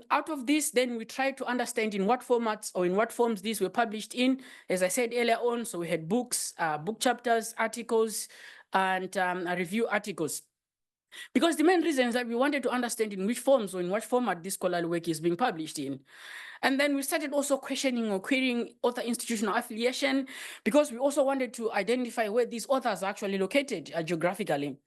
out of this, then we tried to understand in what formats or in what forms these were published in. As I said earlier on, so we had books, book chapters, articles, and review articles. Because the main reason is that we wanted to understand in which forms or in what format this scholarly work is being published in. And then we started also questioning or querying author institutional affiliation, because we also wanted to identify where these authors are actually located geographically.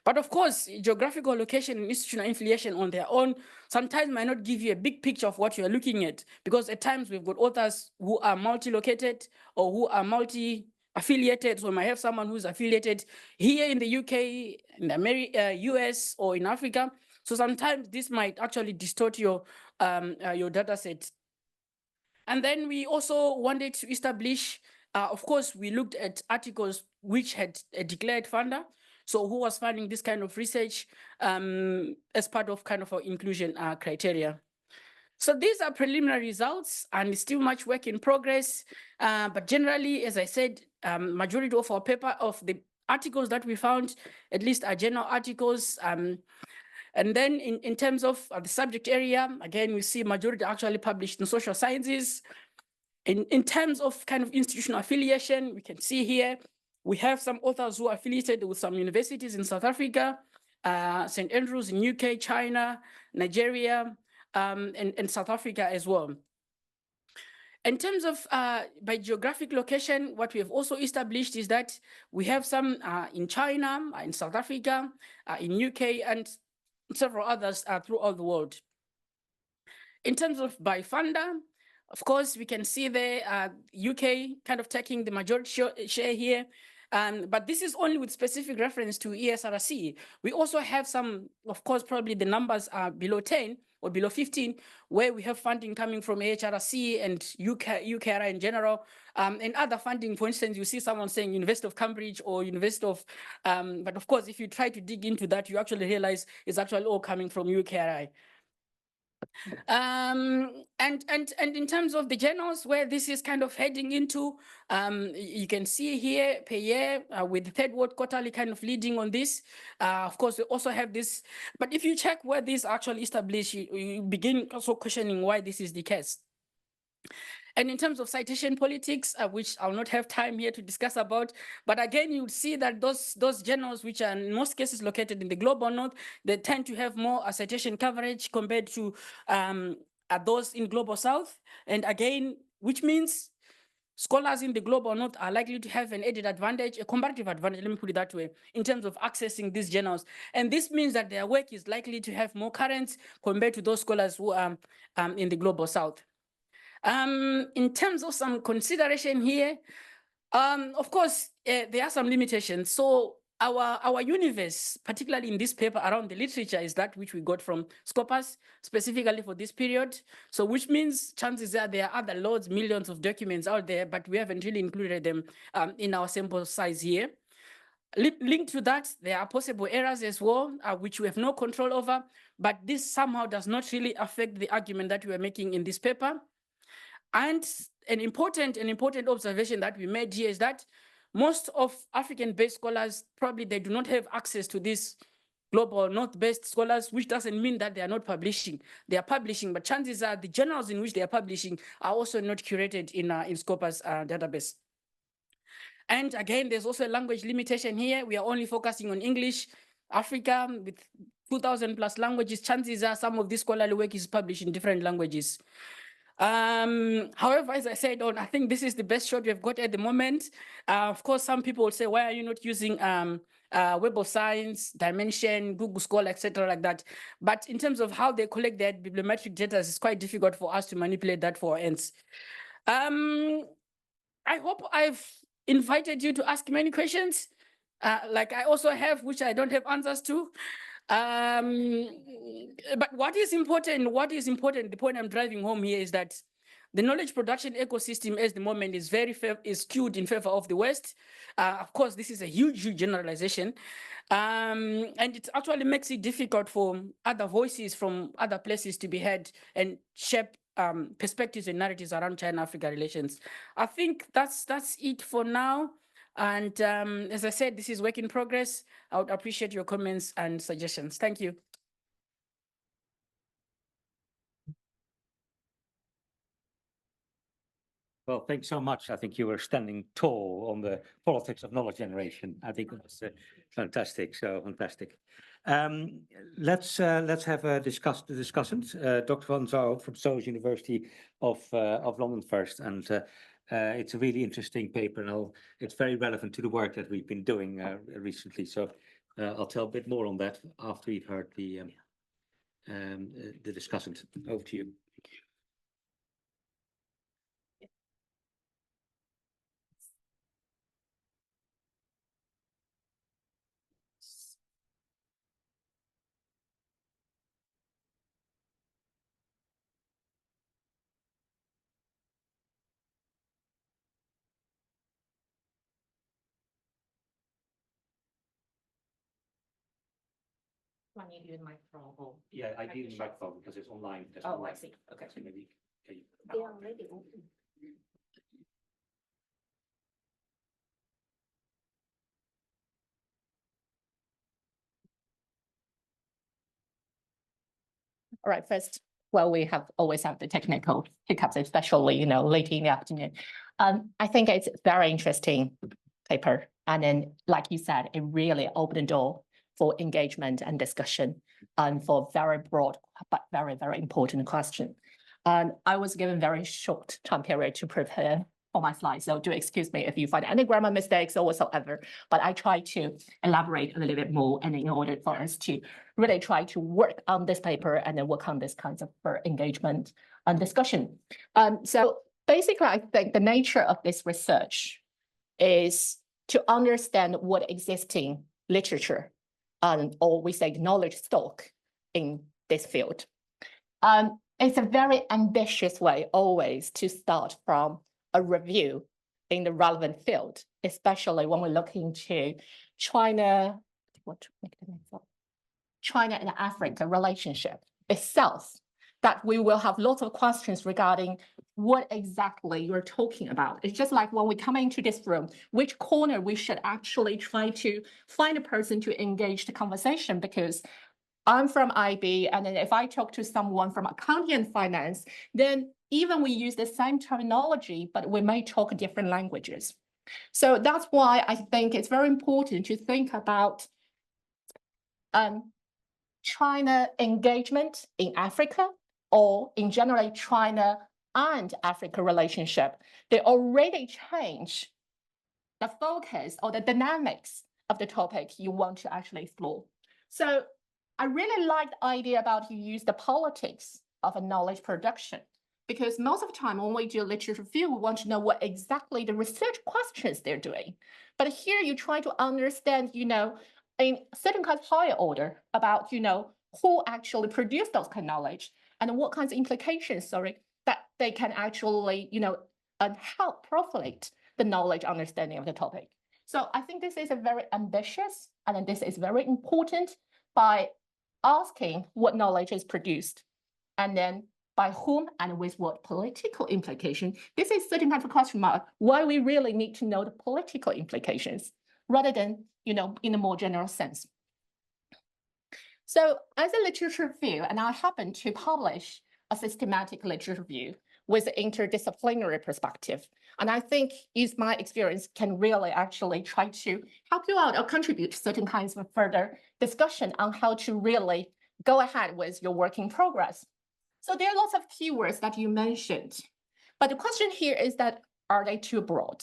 But of course, geographical location and institutional affiliation on their own sometimes might not give you a big picture of what you are looking at, because at times we've got authors who are multi-located or who are multi-affiliated. So we might have someone who's affiliated here in the UK, in the US, or in Africa. So sometimes this might actually distort your data set. And then we also wanted to establish, of course, we looked at articles which had a declared funder. So who was funding this kind of research as part of kind of our inclusion criteria. So these are preliminary results and still much work in progress. But generally, as I said, majority of our paper, of the articles that we found, at least are journal articles. And then in terms of the subject area, again, we see majority actually published in social sciences. In terms of kind of institutional affiliation, we can see here, we have some authors who are affiliated with some universities in South Africa, St. Andrews in UK, China, Nigeria, and South Africa as well. In terms of by geographic location, what we have also established is that we have some in China, in South Africa, in UK, and several others throughout the world. In terms of by funder, of course, we can see the UK kind of taking the majority share here. But this is only with specific reference to ESRC. We also have some, of course, probably the numbers are below 10 or below 15, where we have funding coming from AHRC and UKRI in general, and other funding. For instance, you see someone saying University of Cambridge or University of, but of course, if you try to dig into that, you actually realize it's actually all coming from UKRI. And in terms of the journals where this is kind of heading into, you can see here per year with the Third World Quarterly kind of leading on this. Of course, we also have this, but if you check where this actually established, you begin also questioning why this is the case. And in terms of citation politics, which I'll not have time here to discuss about, but again, you'll see that those journals, which are in most cases located in the global north, they tend to have more citation coverage compared to those in global south. And again, which means scholars in the global north are likely to have an added advantage, a comparative advantage, let me put it that way, in terms of accessing these journals. And this means that their work is likely to have more currents compared to those scholars who are in the global south. In terms of some consideration here, of course, there are some limitations. So our universe, particularly in this paper around the literature, is that which we got from Scopus, specifically for this period. So which means chances are there are other loads, millions of documents out there, but we haven't really included them in our sample size here. Linked to that, there are possible errors as well, which we have no control over, but this somehow does not really affect the argument that we are making in this paper. And an important observation that we made here is that most of African-based scholars, probably they do not have access to these global north-based scholars, which doesn't mean that they are not publishing. They are publishing, but chances are the journals in which they are publishing are also not curated in Scopus database. And again, there's also a language limitation here. We are only focusing on English. Africa, with 2,000 plus languages, chances are some of this scholarly work is published in different languages. However, as I said, I think this is the best shot we've got at the moment. Of course, some people will say, why are you not using Web of Science, Dimension, Google Scholar, etc., like that? But in terms of how they collect their bibliometric data, it's quite difficult for us to manipulate that for our ends. I hope I've invited you to ask many questions, like I also have, which I don't have answers to. But what is important, the point I'm driving home here is that the knowledge production ecosystem at the moment is skewed in favor of the West. Of course, this is a huge generalization. And it actually makes it difficult for other voices from other places to be heard and shape perspectives and narratives around China-Africa relations. I think that's it for now. And as I said, this is work in progress. I would appreciate your comments and suggestions. Thank you. Well, thanks so much. I think you were standing tall on the politics of knowledge generation. I think that's fantastic. So fantastic. Let's have a discussant, Dr. Huan Zou from SOAS University of London first. And it's a really interesting paper, and it's very relevant to the work that we've been doing recently. So I'll tell a bit more on that after we've heard the discussant. Over to you. Can you do the microphone? Or Yeah, I Have did you the shared? microphone because it's online. There's Oh, I online. see. Okay. So maybe, can you- They are already open. All right, first, well, we always have the technical hiccups, especially, late in the afternoon. I think it's a very interesting paper. And then, like you said, it really opened the door for engagement and discussion and for very broad, but very, very important question. I was given very short time period to prepare for my slides, so do excuse me if you find any grammar mistakes or whatsoever, but I try to elaborate a little bit more and in order for us to really try to work on this paper and then work on this kinds of engagement and discussion. So basically, I think the nature of this research is to understand what existing literature or we say knowledge stock in this field. It's a very ambitious way always to start from a review in the relevant field, especially when we're looking to China, China and Africa relationship itself, that we will have lots of questions regarding what exactly you're talking about. It's just like when we come into this room, which corner we should actually try to find a person to engage the conversation, because I'm from IB, and then if I talk to someone from accounting and finance, then even we use the same terminology, but we may talk different languages. So that's why I think it's very important to think about China engagement in Africa, or in general, China and Africa relationship. They already change the focus or the dynamics of the topic you want to actually explore. So I really like the idea about you use the politics of a knowledge production, because most of the time when we do literature review, we want to know what exactly the research questions they're doing. But here you try to understand, in certain kinds of higher order about, who actually produced those kind of knowledge and what kinds of implications, that they can actually, help profilate the knowledge understanding of the topic. So I think this is a very ambitious, and this is very important by asking what knowledge is produced, and then by whom and with what political implication. This is certain type of question mark, why we really need to know the political implications rather than, in a more general sense. So as a literature review, and I happen to publish a systematic literature review with an interdisciplinary perspective. And I think is my experience can really actually try to help you out or contribute to certain kinds of further discussion on how to really go ahead with your work in progress. So there are lots of keywords that you mentioned, but the question here is that, are they too broad,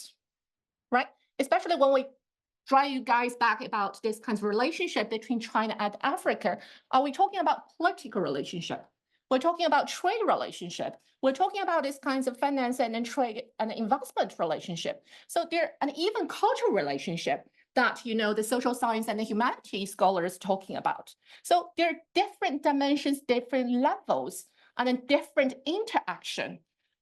right? Especially when we draw you guys back about this kind of relationship between China and Africa. Are we talking about political relationship? We're talking about trade relationship. We're talking about these kinds of finance and trade and investment relationship. So there, and even cultural relationship that, the social science and the humanities scholars talking about. So there are different dimensions, different levels, and a different interaction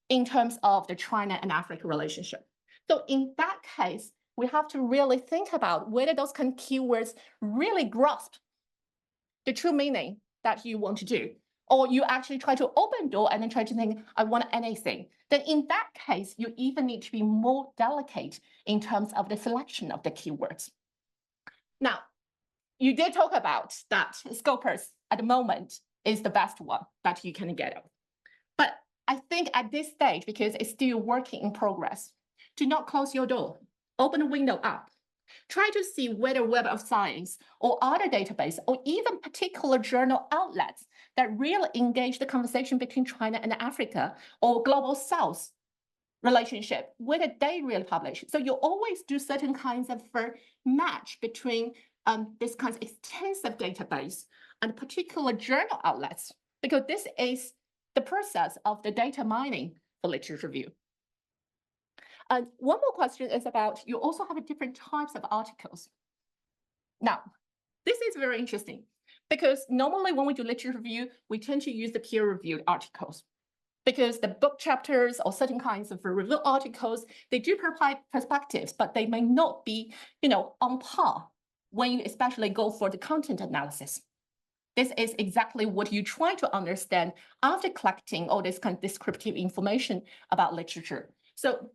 in terms of the China and Africa relationship. So in that case, we have to really think about whether those kind of keywords really grasp the true meaning that you want to do, or you actually try to open door and then try to think, I want anything. Then in that case, you even need to be more delicate in terms of the selection of the keywords. Now, you did talk about that Scopus at the moment is the best one that you can get. But I think at this stage, because it's still working in progress, do not close your door. Open the window up. Try to see whether Web of Science or other database or even particular journal outlets that really engage the conversation between China and Africa or Global South relationship, whether they really publish. So you always do certain kinds of match between this kind of extensive database and particular journal outlets, because this is the process of the data mining for literature review. And one more question is about, you also have different types of articles. Now, this is very interesting because normally when we do literature review, we tend to use the peer-reviewed articles because the book chapters or certain kinds of review articles, they do provide perspectives, but they may not be, on par when you especially go for the content analysis. this is exactly what you try to understand after collecting all this kind of descriptive information about literature. So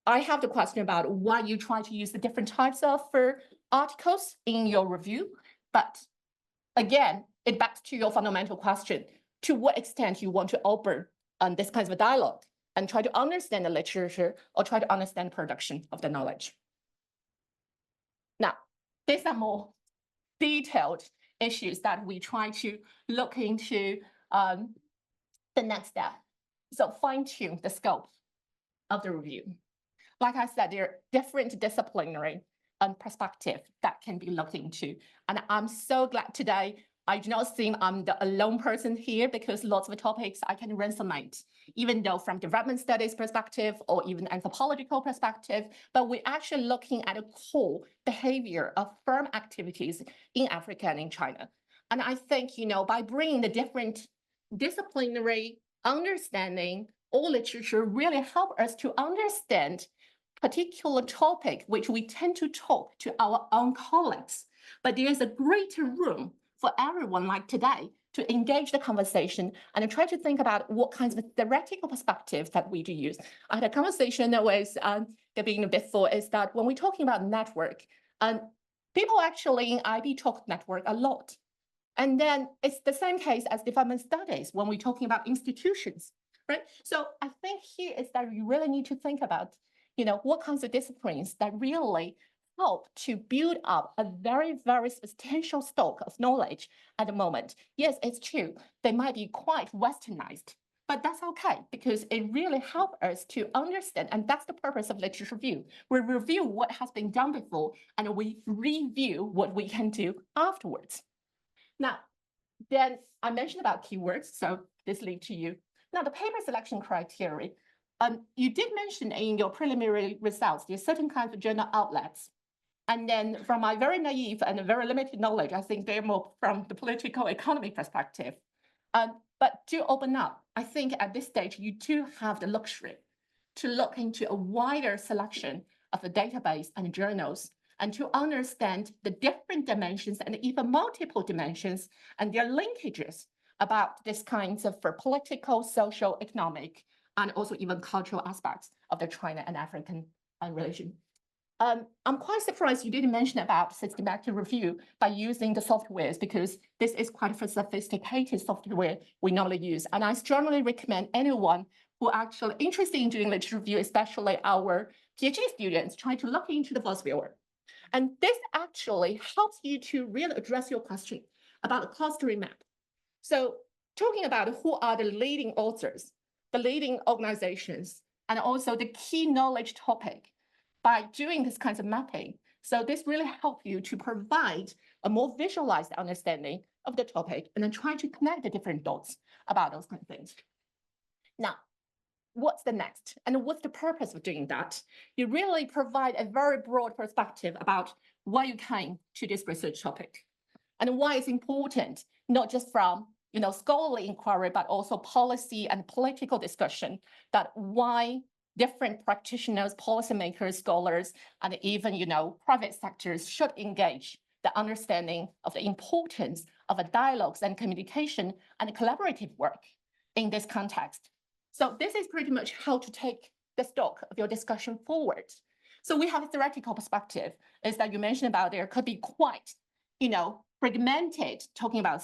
I have the question about why you try to use the different types of articles in your review. But again, it backs to your fundamental question, to what extent you want to open this kind of a dialogue and try to understand the literature or try to understand production of the knowledge. Now, these are more detailed issues that we try to look into the next step. So fine-tune the scope of the review. Like I said, there are different disciplinary perspectives that can be looked into. And I'm so glad today I do not seem I'm the alone person here, because lots of topics I can resonate, even though from development studies perspective or even anthropological perspective, but we're actually looking at a core behavior of firm activities in Africa and in China. And I think, by bringing the different disciplinary understanding or literature really help us to understand particular topic, which we tend to talk to our own colleagues. But there is a greater room for everyone like today to engage the conversation and try to think about what kinds of theoretical perspectives that we do use. I had a conversation with Gabine before, is that when we're talking about network, people actually in IB talk network a lot. And then it's the same case as development studies when we're talking about institutions, right? So I think here is that you really need to think about, what kinds of disciplines that really help to build up a very, very substantial stock of knowledge at the moment. Yes, it's true. They might be quite westernized, but that's okay, because it really helps us to understand, and that's the purpose of literature review. We review what has been done before, and we review what we can do afterwards. Now, then I mentioned about keywords, so this leads to you. Now, the paper selection criteria, you did mention in your preliminary results, there's certain kinds of journal outlets. And then from my very naive and very limited knowledge, I think they're more from the political economy perspective. But to open up, I think at this stage, you do have the luxury to look into a wider selection of the database and journals, and to understand the different dimensions and even multiple dimensions and their linkages about this kinds of political, social, economic, and also even cultural aspects of the China and African relation. I'm quite surprised you didn't mention about systematic review by using the softwares, because this is quite a sophisticated software we normally use. And I strongly recommend anyone who actually interested in doing literature review, especially our PhD students, try to look into the Voice Viewer. And this actually helps you to really address your question about a clustering map. So talking about who are the leading authors, the leading organizations, and also the key knowledge topic by doing this kinds of mapping. So this really helps you to provide a more visualized understanding of the topic and then try to connect the different dots about those kind of things. Now, what's the next? And what's the purpose of doing that? You really provide a very broad perspective about why you came to this research topic and why it's important, not just from scholarly inquiry, but also policy and political discussion, that why different practitioners, policymakers, scholars, and even private sectors should engage the understanding of the importance of a dialogues and communication and collaborative work in this context. So this is pretty much how to take the stock of your discussion forward. So we have a theoretical perspective, is that you mentioned about there could be quite, fragmented, talking about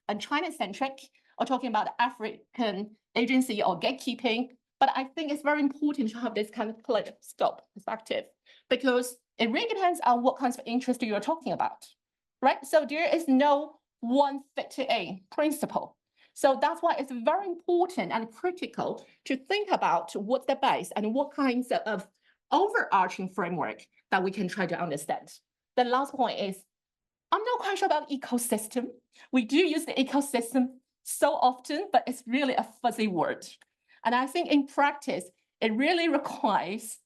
and China-centric, or talking about African agency or gatekeeping. But I think it's very important to have this kind of scope perspective, because it really depends on what kinds of interest you're talking about, right? So there is no one fit-in principle. So that's why it's very important and critical to think about what's the base and what kinds of overarching framework that we can try to understand. The last point is, I'm not quite sure about ecosystem. We do use the ecosystem so often, but it's really a fuzzy word. And I think in practice, it really requires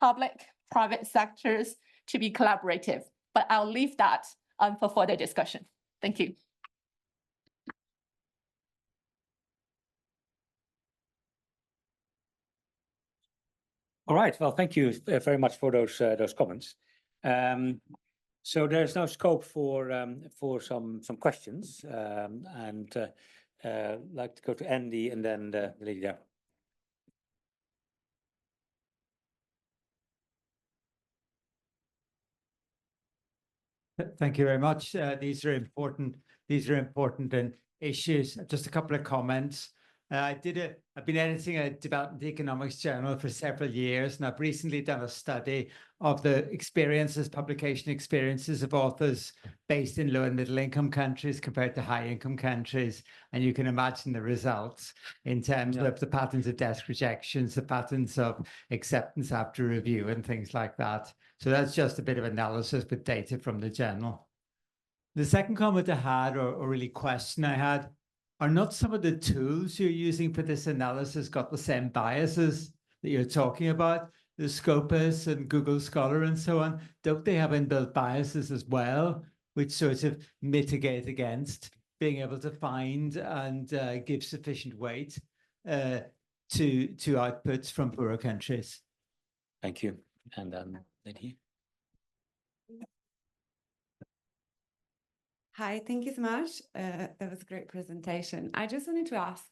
public-private sectors to be collaborative. But I'll leave that for further discussion. Thank you. All right. Well, thank you very much for those comments. So there's now scope for some questions, and like to go to Andy and then the lady there. Thank you very much. These are important issues. Just a couple of comments. I've been editing a development economics journal for several years, and I've recently done a study of the publication experiences of authors based in low and middle income countries compared to high income countries. And you can imagine the results in terms of the patterns of desk rejections, the patterns of acceptance after review and things like that. So that's just a bit of analysis with data from the journal. The second comment I had, or really question I had, are not some of the tools you're using for this analysis got the same biases that you're talking about? The Scopus and Google Scholar and so on, don't they have inbuilt biases as well, which sort of mitigate against being able to find and give sufficient weight to outputs from poorer countries? Thank you. And lady. Hi, thank you so much. That was a great presentation. I just wanted to ask,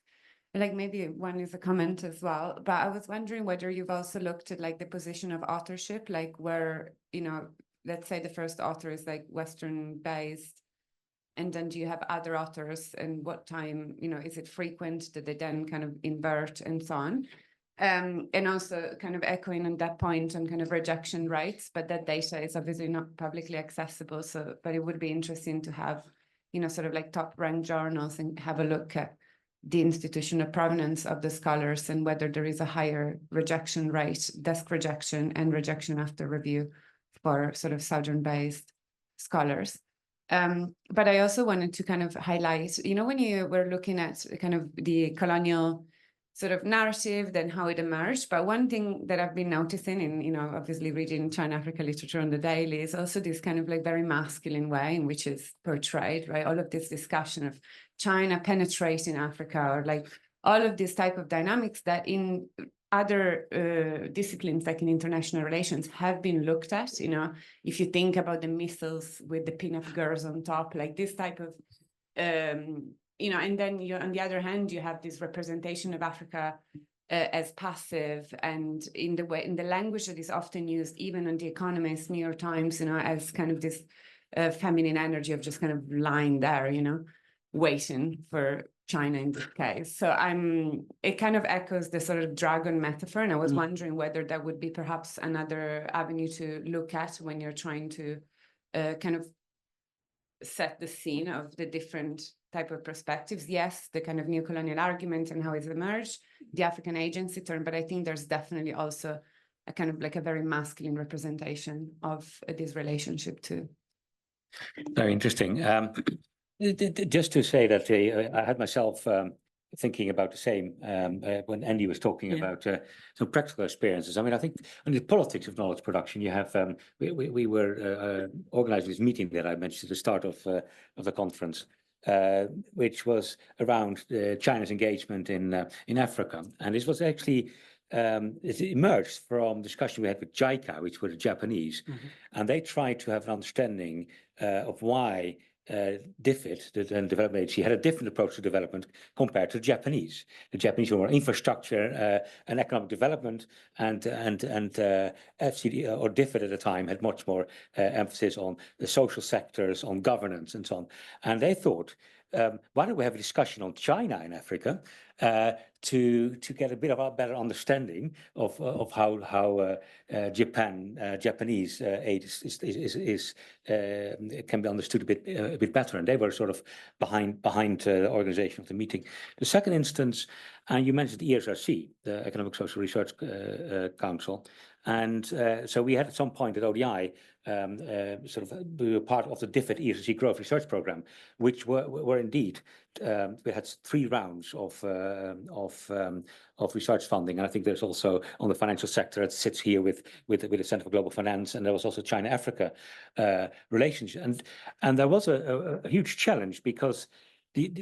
like maybe one is a comment as well, but I was wondering whether you've also looked at like the position of authorship, like where, you know, let's say the first author is like Western based, and then do you have other authors, and what time, you know, is it frequent that they then kind of invert and so on? And also kind of echoing on that point on kind of rejection rates, but that data is obviously not publicly accessible. So, but it would be interesting to have, you know, sort of like top ranked journals and have a look at the institutional provenance of the scholars and whether there is a higher rejection rate, desk rejection and rejection after review for sort of Southern based scholars. But I also wanted to kind of highlight, you know, when you were looking at kind of the colonial sort of narrative, then how it emerged. But one thing that I've been noticing in, you know, obviously reading China-Africa literature on the daily is also this kind of like very masculine way in which it's portrayed, right? All of this discussion of China penetrating Africa, or like all of this type of dynamics that in other disciplines, like in international relations, have been looked at. You know, if you think about the missiles with the pinup girls on top, like this type of, you know, and then you, on the other hand, you have this representation of Africa as passive, and in the way, in the language that is often used, even on The Economist, New York Times, you know, as kind of this feminine energy of just kind of lying there, you know, waiting for China in this case. So it kind of echoes the sort of dragon metaphor, and I was wondering whether that would be perhaps another avenue to look at when you're trying to kind of set the scene of the different type of perspectives. Yes, the kind of new colonial argument and how it's emerged, the African agency term, but I think there's definitely also a kind of like a very masculine representation of this relationship too. Very interesting. Just to say that I had myself thinking about the same when Andy was talking about some practical experiences. I mean, I think on the politics of knowledge production, you have we were organizing this meeting that I mentioned at the start of the conference, which was around China's engagement in Africa, and this was actually. It emerged from discussion we had with JICA, which were the Japanese, and they tried to have an understanding of why DFID, the Development Agency, had a different approach to development compared to the Japanese. The Japanese were more infrastructure and economic development, and FCD or DFID at the time had much more emphasis on the social sectors, on governance, and so on. And they thought, why don't we have a discussion on China in Africa to get a bit of a better understanding of how Japanese aid can be understood a bit better, and they were sort of behind the organization of the meeting. The second instance, and you mentioned the ESRC, the Economic Social Research Council, and so we had at some point at ODI we were part of the DFID ESRC Growth Research Program, which were indeed we had 3 rounds of research funding, and I think there's also on the financial sector it sits here with the Center for Global Finance, and there was also China-Africa relationship, and there was a huge challenge because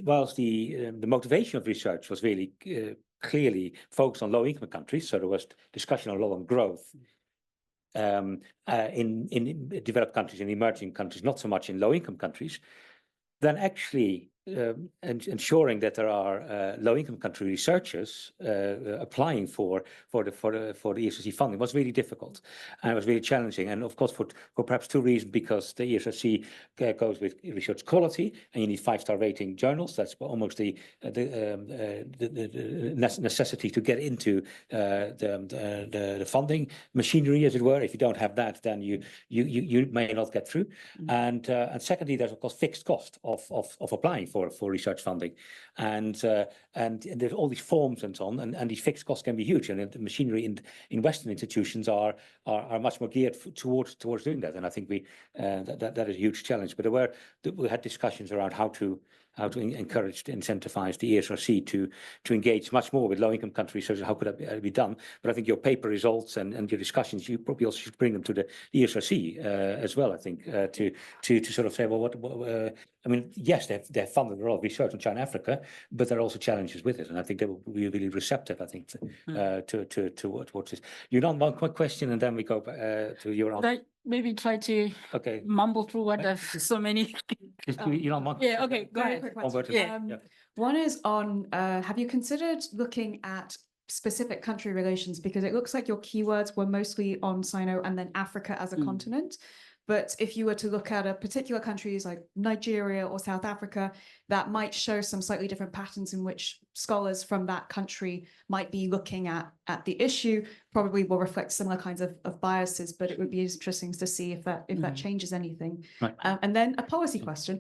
whilst the motivation of research was really clearly focused on low-income countries, so there was discussion a lot on growth. in developed countries, in emerging countries, not so much in low-income countries, then actually ensuring that there are low-income country researchers applying for the ESRC funding was really difficult, and it was really challenging. And of course, for perhaps two reasons: because the ESRC goes with research quality, and you need 5-star rating journals. That's almost the necessity to get into the funding machinery, as it were. If you don't have that, then you may not get through. And secondly, there's of course fixed cost of applying for research funding, and there's all these forms and so on, and these fixed costs can be huge, and the machinery in Western institutions are much more geared towards doing that, and I think that is a huge challenge. But we had discussions around how to encourage to incentivize the ESRC to engage much more with low-income countries. So how could that be done? But I think your paper results and your discussions, you probably also should bring them to the ESRC as well. I think to sort of say, well, what I mean, yes, they've funded a lot of research on China, Africa, but there are also challenges with it, and I think they will be really receptive. I think to what this. You know, one quick question, and then we go to your answer. Maybe try to mumble through what I've so many. Yeah, okay, go ahead. One is on, have you considered looking at specific country relations? Because it looks like your keywords were mostly on Sino and then Africa as a continent. But if you were to look at a particular countries like Nigeria or South Africa, that might show some slightly different patterns in which scholars from that country might be looking at the issue, probably will reflect similar kinds of biases, but it would be interesting to see if that changes anything. Right. And then a policy question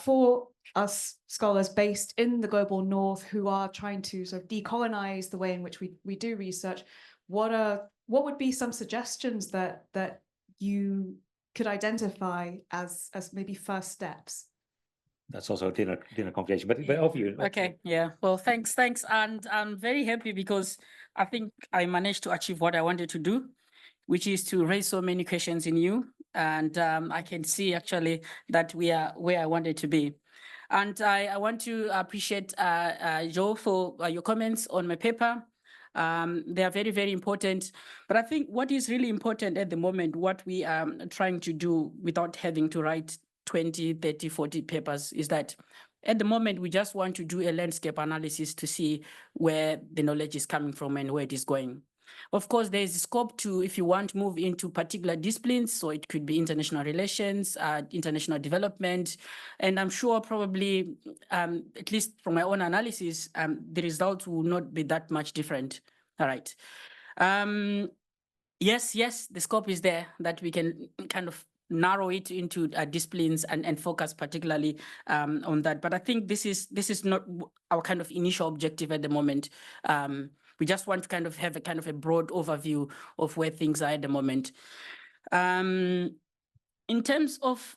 for us scholars based in the global north who are trying to sort of decolonize the way in which we do research, what would be some suggestions that you could identify as maybe first steps? That's also a dinner conversation, but over you. Okay, yeah. Well, thanks. And I'm very happy because I think I managed to achieve what I wanted to do, which is to raise so many questions in you. And I can see actually that we are where I wanted to be. And I want to appreciate Joe for your comments on my paper. They are very, very important. But I think what is really important at the moment, what we are trying to do without having to write 20, 30, 40 papers, is that at the moment, we just want to do a landscape analysis to see where the knowledge is coming from and where it is going. Of course, there is scope to, if you want to move into particular disciplines, so it could be international relations, international development, and I'm sure probably, at least from my own analysis, the results will not be that much different. All right. Yes, the scope is there that we can kind of narrow it into disciplines and focus particularly on that. But I think this is not our kind of initial objective at the moment. We just want to kind of have a kind of a broad overview of where things are at the moment. In terms of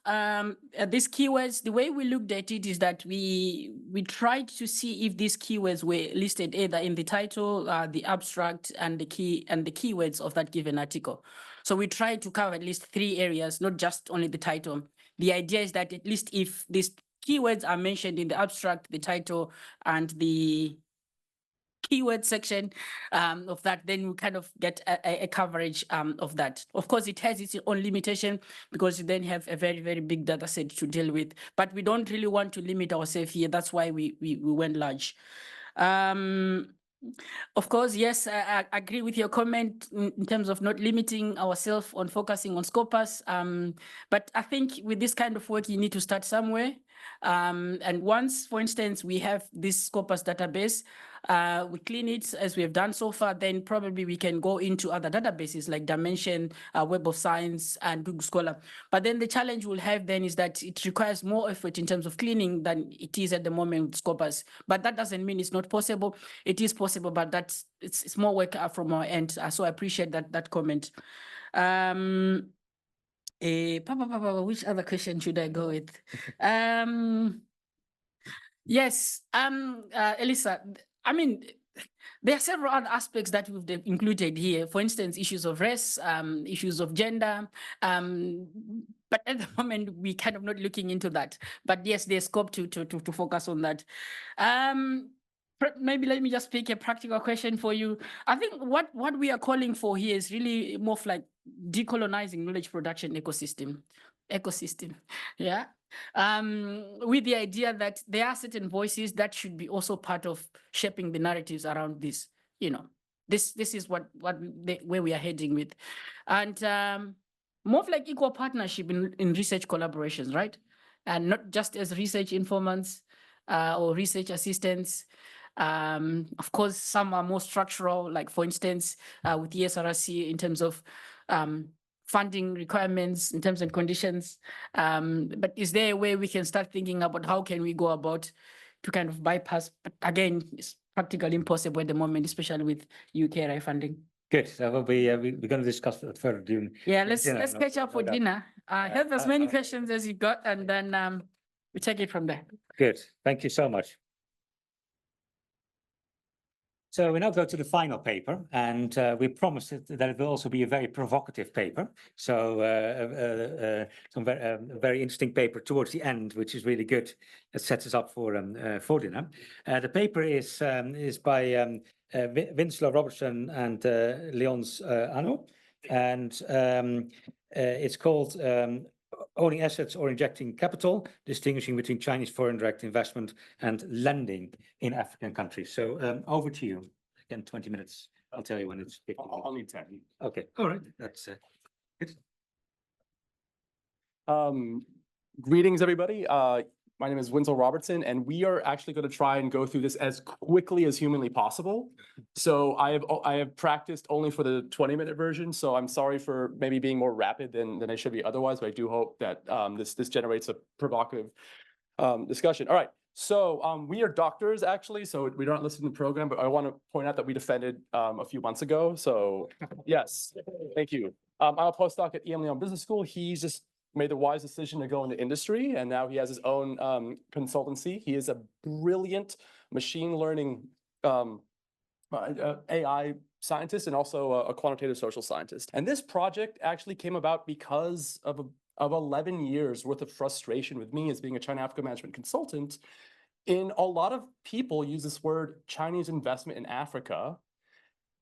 these keywords, the way we looked at it is that we tried to see if these keywords were listed either in the title, the abstract, and the keywords of that given article. So we tried to cover at least 3 areas, not just only the title. The idea is that at least if these keywords are mentioned in the abstract, the title, and the keyword section of that, then we kind of get a coverage of that. Of course, it has its own limitation because you then have a very, very big data set to deal with, but we don't really want to limit ourselves here. That's why we went large. Of course, yes, I agree with your comment in terms of not limiting ourselves on focusing on scopus. But I think with this kind of work, you need to start somewhere. And once, for instance, we have this scopus database, we clean it as we have done so far, then probably we can go into other databases like Dimension, Web of Science, and Google Scholar. But then the challenge we'll have then is that it requires more effort in terms of cleaning than it is at the moment with Scopus. But that doesn't mean it's not possible. It is possible, but it's more work from our end. So I appreciate that comment. Which other question should I go with? Yes, Elisa, I mean, there are several other aspects that we've included here. For instance, issues of race, issues of gender. But at the moment, we're kind of not looking into that. But yes, there's scope to focus on that. maybe let me just pick a practical question for you. I think what we are calling for here is really more of like decolonizing knowledge production ecosystem, yeah. With the idea that there are certain voices that should be also part of shaping the narratives around this. This is where we are heading with, and more of like equal partnership in research collaborations, right? And not just as research informants or research assistants. Of course, some are more structural, like for instance, with the SRC in terms of funding requirements, in terms and conditions. But is there a way we can start thinking about how can we go about to kind of bypass? But again, it's practically impossible at the moment, especially with UKRI funding. Good. So we're going to discuss that further during. Yeah, let's dinner, catch up for doubt. dinner. Have as many questions as you got, and then we take it from there. Good. Thank you so much. So we now go to the final paper, and we promised that it will also be a very provocative paper. So some very interesting paper towards the end, which is really good. It sets us up for dinner. The paper is by Winslow Robertson and Léonce Ano, and it's called Owning Assets or Injecting Capital, Distinguishing Between Chinese Foreign Direct Investment and Lending in African Countries. So over to you. Again, 20 minutes. I'll tell you when it's. I'll need 10. Okay, all right, that's good. Greetings, everybody. My name is Winslow Robertson, and we are actually going to try and go through this as quickly as humanly possible. So I have practiced only for the 20-minute version, so I'm sorry for maybe being more rapid than I should be otherwise, but I do hope that this generates a provocative discussion. All right, so we are doctors, actually, so we don't listen to the program, but I want to point out that we defended a few months ago, so yes, thank you. I'm a postdoc at EM Lyon Business School. He's just made the wise decision to go into industry, and now he has his own consultancy. He is a brilliant machine learning AI scientist and also a quantitative social scientist. And this project actually came about because of 11 years worth of frustration with me as being a China-Africa management consultant. A lot of people use this word Chinese investment in Africa.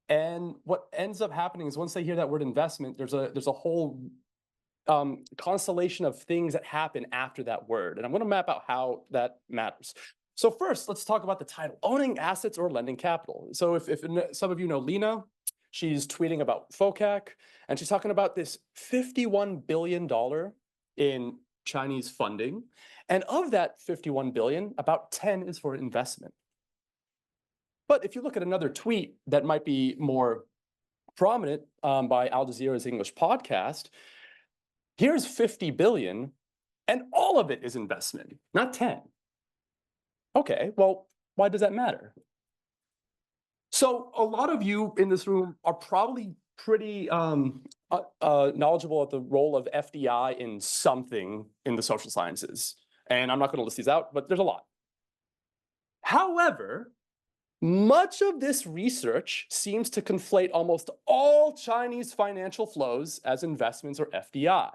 And what ends up happening is once they hear that word investment, there's a whole constellation of things that happen after that word. And I'm going to map out how that matters. So first, let's talk about the title, Owning Assets or Lending Capital. So if some of you know Lena, she's tweeting about FOCAC, and she's talking about this $51 billion in Chinese funding. And of that 51 billion, about 10 is for investment. But if you look at another tweet that might be more prominent by Al Jazeera's English podcast, here's 50 billion, and all of it is investment, not 10. Okay, well, why does that matter? So a lot of you in this room are probably pretty knowledgeable of the role of FDI in something in the social sciences. And I'm not going to list these out, but there's a lot. However, much of this research seems to conflate almost all Chinese financial flows as investments or FDI.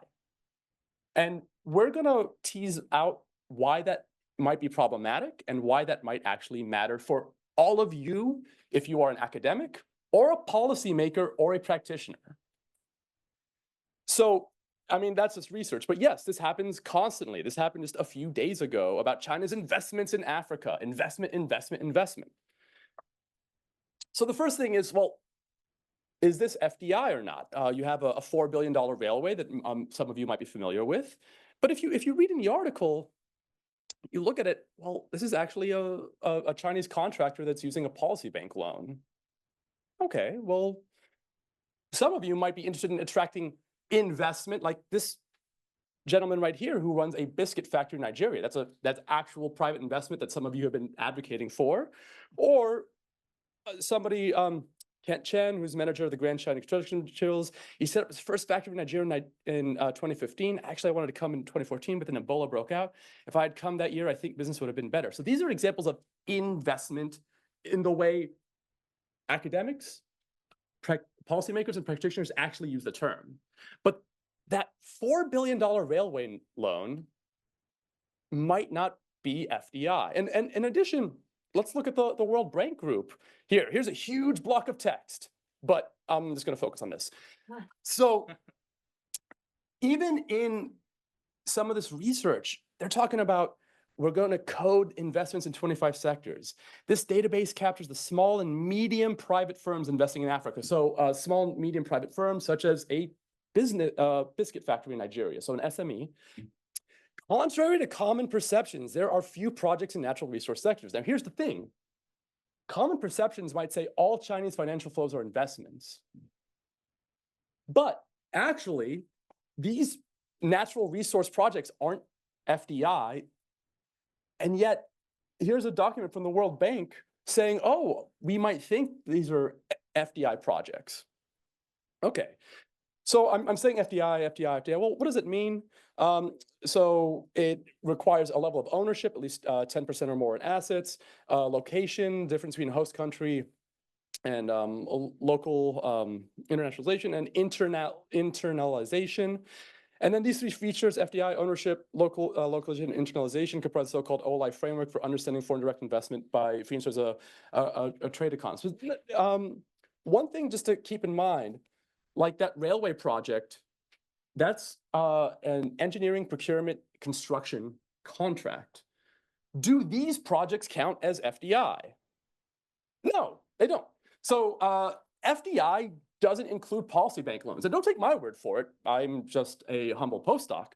And we're going to tease out why that might be problematic and why that might actually matter for all of you if you are an academic or a policymaker or a practitioner. So, I mean, that's just research. But yes, this happens constantly. This happened just a few days ago about China's investments in Africa. Investment, investment, investment. So the first thing is, well, is this FDI or not? You have a $4 billion railway that some of you might be familiar with. But if you read in the article, you look at it, well, this is actually a Chinese contractor that's using a policy bank loan. Okay, well, some of you might be interested in attracting investment like this gentleman right here who runs a biscuit factory in Nigeria. That's actual private investment that some of you have been advocating for. Or somebody, Kent Chen, who's manager of the Grand China Construction Materials, he set up his first factory in Nigeria in 2015. Actually, I wanted to come in 2014, but then Ebola broke out. If I had come that year, I think business would have been better. So these are examples of investment in the way academics, policymakers, and practitioners actually use the term. But that $4 billion railway loan might not be FDI. And in addition, let's look at the World Bank Group. Here's a huge block of text, but I'm just going to focus on this. So even in some of this research, they're talking about we're going to code investments in 25 sectors. This database captures the small and medium private firms investing in Africa. So small and medium private firms such as a biscuit factory in Nigeria, so an SME. Contrary to common perceptions, there are few projects in natural resource sectors. Now, here's the thing. Common perceptions might say all Chinese financial flows are investments. But actually, these natural resource projects aren't FDI. And yet, here's a document from the World Bank saying, oh, we might think these are FDI projects. Okay. So I'm saying FDI. Well, what does it mean? So it requires a level of ownership, at least 10% or more in assets, location, difference between host country and local internationalization and internalization. And then these three features, FDI, ownership, localization, and internalization, comprise the so-called OLI framework for understanding foreign direct investment by features a trade economist. One thing just to keep in mind, like that railway project, that's an engineering, procurement, construction contract. Do these projects count as FDI? No, they don't. So FDI doesn't include policy bank loans. And don't take my word for it. I'm just a humble postdoc.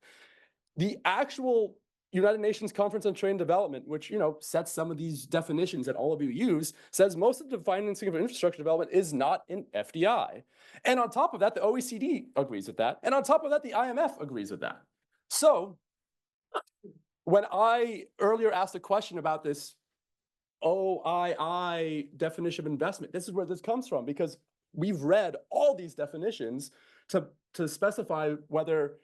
The actual United Nations Conference on Trade and Development, which sets some of these definitions that all of you use, says most of the financing of infrastructure development is not in FDI. And on top of that, the OECD agrees with that. And on top of that, the IMF agrees with that. So when I earlier asked a question about this OII definition of investment, this is where this comes from, because we've read all these definitions to specify whether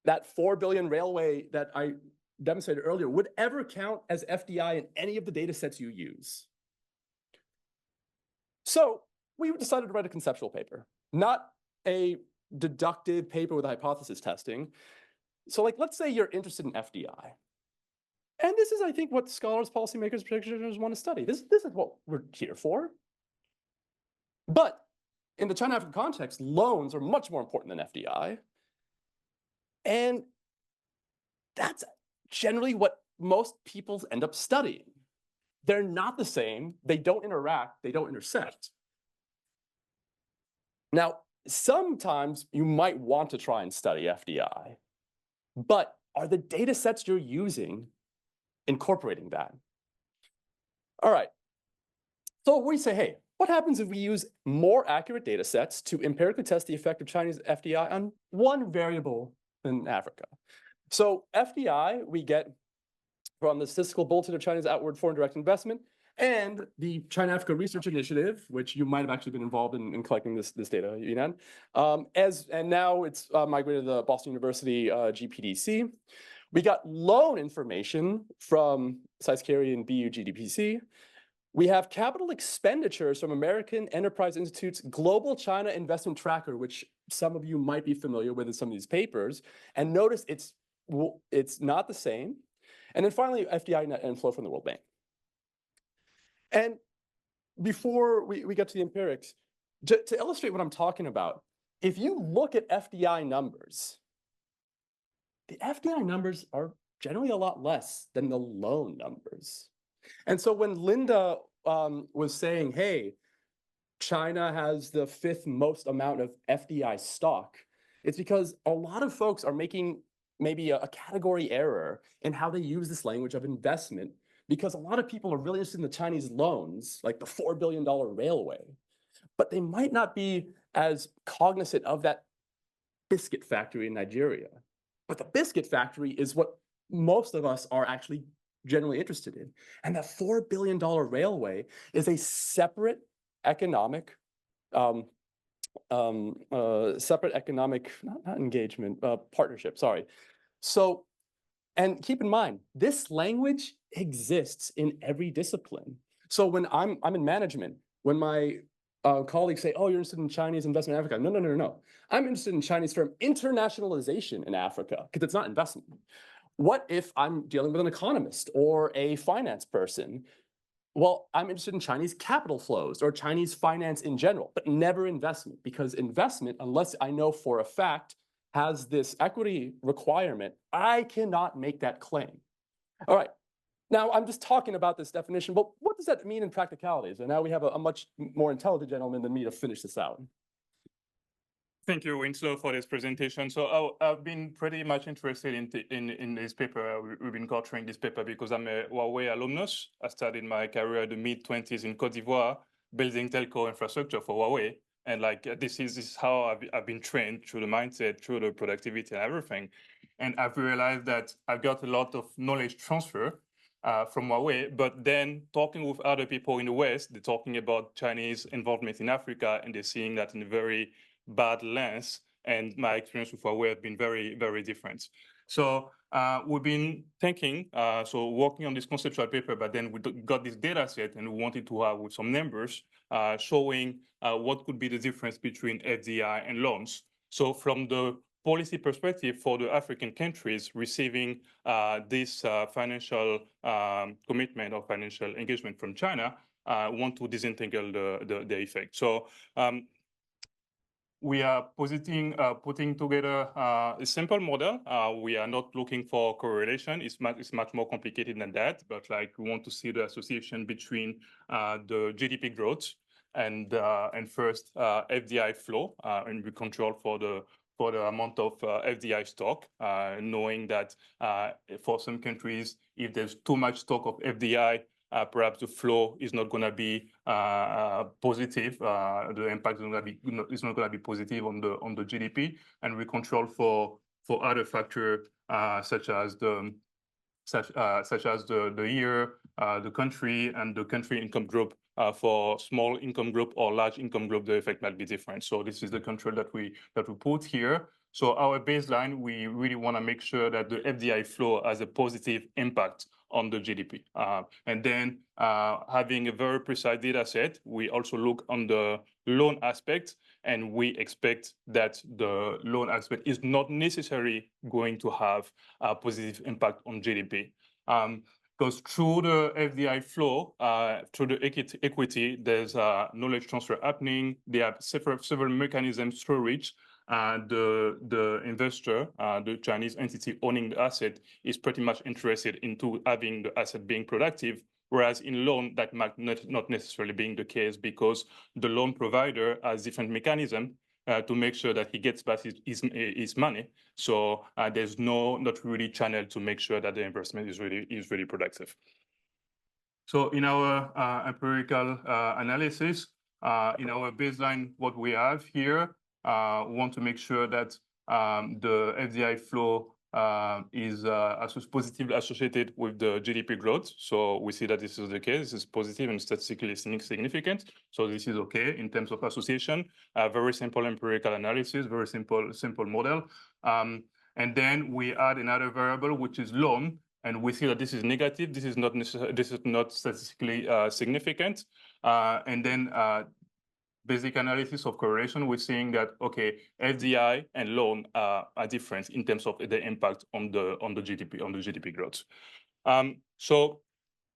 that 4 billion railway that I demonstrated earlier would ever count as FDI in any of the data sets you use. So we decided to write a conceptual paper, not a deductive paper with hypothesis testing. So let's say you're interested in FDI. And this is, I think, what scholars, policymakers, practitioners want to study. This is what we're here for. But in the China-Africa context, loans are much more important than FDI. And that's generally what most people end up studying. They're not the same. They don't interact. They don't intersect. Now, sometimes you might want to try and study FDI, but are the data sets you're using incorporating that? All right. So we say, hey, what happens if we use more accurate data sets to empirically test the effect of Chinese FDI on one variable in Africa? So FDI we get from the Statistical Bulletin of China's Outward Foreign Direct Investment and the China-Africa Research Initiative, which you might have actually been involved in collecting this data, Yunan. And now it's migrated to the Boston University GPDC. We got loan information from SciSCARI and BU GDPC. We have capital expenditures from American Enterprise Institute's Global China Investment Tracker, which some of you might be familiar with in some of these papers. And notice it's not the same. And then finally, FDI net inflow from the World Bank. And before we get to the empirics, to illustrate what I'm talking about, if you look at FDI numbers, the FDI numbers are generally a lot less than the loan numbers. And so when Linda was saying, hey, China has the 5th most amount of FDI stock, it's because a lot of folks are making maybe a category error in how they use this language of investment, because a lot of people are really interested in the Chinese loans, like the $4 billion railway, but they might not be as cognizant of that biscuit factory in Nigeria. But the biscuit factory is what most of us are actually generally interested in. And that $4 billion railway is a separate economic, not engagement, partnership, sorry. So, and keep in mind, this language exists in every discipline. So when I'm in management, when my colleagues say, oh, you're interested in Chinese investment in Africa. No. I'm interested in Chinese firm internationalization in Africa, because it's not investment. What if I'm dealing with an economist or a finance person? well, I'm interested in Chinese capital flows or Chinese finance in general, but never investment, because investment, unless I know for a fact, has this equity requirement, I cannot make that claim. All right. Now, I'm just talking about this definition, but what does that mean in practicalities? And now we have a much more intelligent gentleman than me to finish this out. Thank you, Winslow, for this presentation. So I've been pretty much interested in this paper. We've been covering this paper because I'm a Huawei alumnus. I started my career in the mid-20s in Côte d'Ivoire, building telco infrastructure for Huawei. And like this is how I've been trained through the mindset, through the productivity and everything. And I've realized that I've got a lot of knowledge transfer from Huawei, but then talking with other people in the West, they're talking about Chinese involvement in Africa, and they're seeing that in a very bad lens, and my experience with Huawei has been very, very different. So we've been thinking, so working on this conceptual paper, but then we got this data set and we wanted to have with some numbers showing what could be the difference between FDI and loans. So from the policy perspective for the African countries receiving this financial commitment or financial engagement from China, want to disentangle the effect. So we are putting together a simple model. We are not looking for correlation. It's much more complicated than that. But like we want to see the association between the GDP growth and first FDI flow, and we control for the amount of FDI stock, knowing that for some countries, if there's too much stock of FDI, perhaps the flow is not going to be positive. The impact is not going to be positive on the GDP, and we control for other factors such as the year, the country, and the country income group. For small income group or large income group, the effect might be different. So this is the control that we put here. So our baseline, we really want to make sure that the FDI flow has a positive impact on the GDP. And then having a very precise data set, we also look on the loan aspect, and we expect that the loan aspect is not necessarily going to have a positive impact on GDP. Because through the FDI flow, through the equity, there's knowledge transfer happening. There are several mechanisms through which the investor, the Chinese entity owning the asset, is pretty much interested into having the asset being productive, whereas in loan, that might not necessarily being the case because the loan provider has different mechanisms to make sure that he gets back his money. So there's not really channel to make sure that the investment is really productive. So in our empirical analysis, in our baseline, what we have here, we want to make sure that the FDI flow is positively associated with the GDP growth. So we see that this is the case. This is positive and statistically significant. So this is okay in terms of association. Very simple empirical analysis, very simple model. And then we add another variable, which is loan, and we see that this is negative. This is not statistically significant. And then basic analysis of correlation, we're seeing that, okay, FDI and loan are different in terms of the impact on the GDP growth. So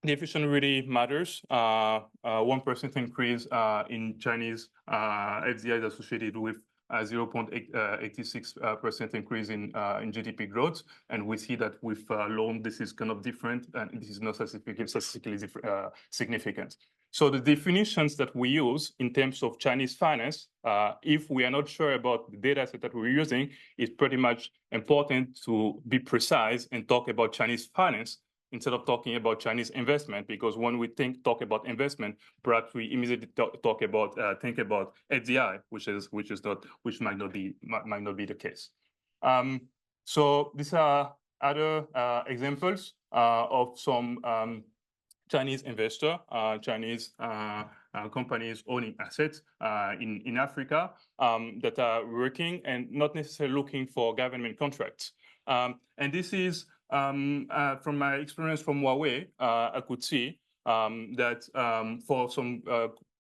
the efficiency really matters. 1% increase in Chinese FDI is associated with 0.86% increase in GDP growth, and we see that with loan, this is kind of different, and this is not statistically significant. So the definitions that we use in terms of Chinese finance, if we are not sure about the data set that we're using, it's pretty much important to be precise and talk about Chinese finance instead of talking about Chinese investment, because when we talk about investment, perhaps we immediately think about FDI, which might not be the case. So these are other examples of some Chinese investor, Chinese companies owning assets in Africa that are working and not necessarily looking for government contracts. And this is from my experience from Huawei, I could see that for some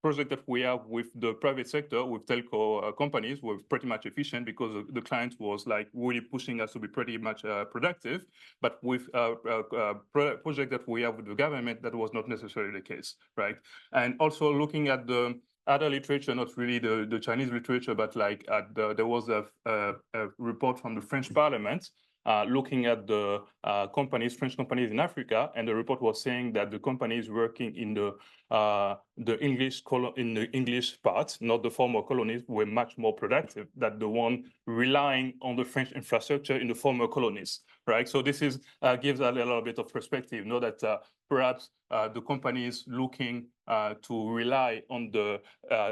project that we have with the private sector, with telco companies, were pretty much efficient because the client was like really pushing us to be pretty much productive. But with project that we have with the government, that was not necessarily the case, right? And also looking at the other literature, not really the Chinese literature, but like there was a report from the French Parliament looking at the French companies in Africa, and the report was saying that the companies working in the English part, not the former colonies, were much more productive than the one relying on the French infrastructure in the former colonies, right? So this is gives a little bit of perspective, know that perhaps the companies looking to rely on the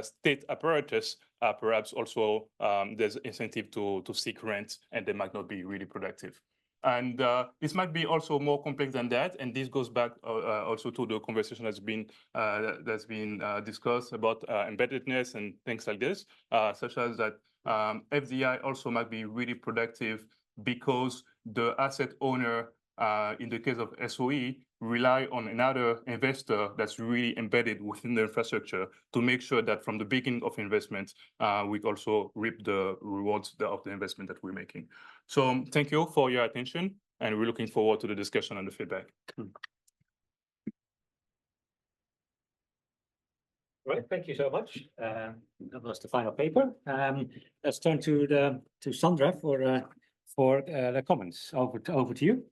state apparatus, perhaps also there's incentive to seek rent, and they might not be really productive. And this might be also more complex than that, and this goes back also to the conversation that's been discussed about embeddedness and things like this, such as that FDI also might be really productive because the asset owner, in the case of SOE, rely on another investor that's really embedded within the infrastructure to make sure that from the beginning of investment, we also reap the rewards of the investment that we're making. So thank you for your attention, and we're looking forward to the discussion and the feedback. Right, thank you so much. That was the final paper. Let's turn to Sandra for the comments. Over to you.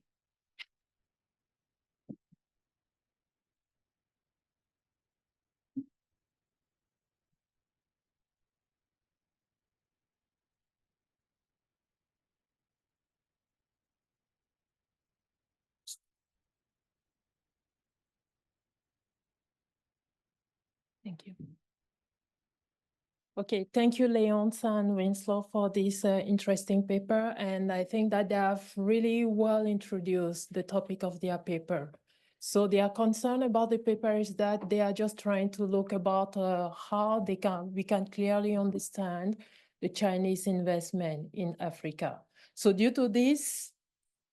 Thank you. Okay, thank you, Léonce and Winslow, for this interesting paper. And I think that they have really well introduced the topic of their paper. So their concern about the paper is that they are just trying to look about how we can clearly understand the Chinese investment in Africa. So due to this,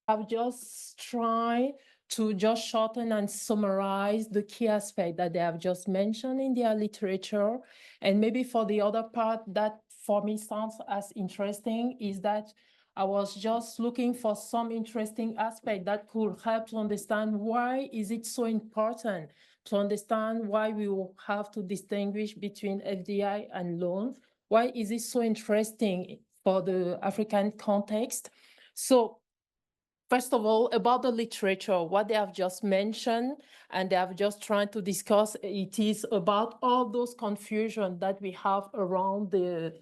I've just tried to just shorten and summarize the key aspect that they have just mentioned in their literature. And maybe for the other part that for me sounds as interesting is that I was just looking for some interesting aspect that could help to understand why is it so important to understand why we will have to distinguish between FDI and loans. Why is it so interesting for the African context? So first of all, about the literature, what they have just mentioned, and they have just tried to discuss, it is about all those confusion that we have around the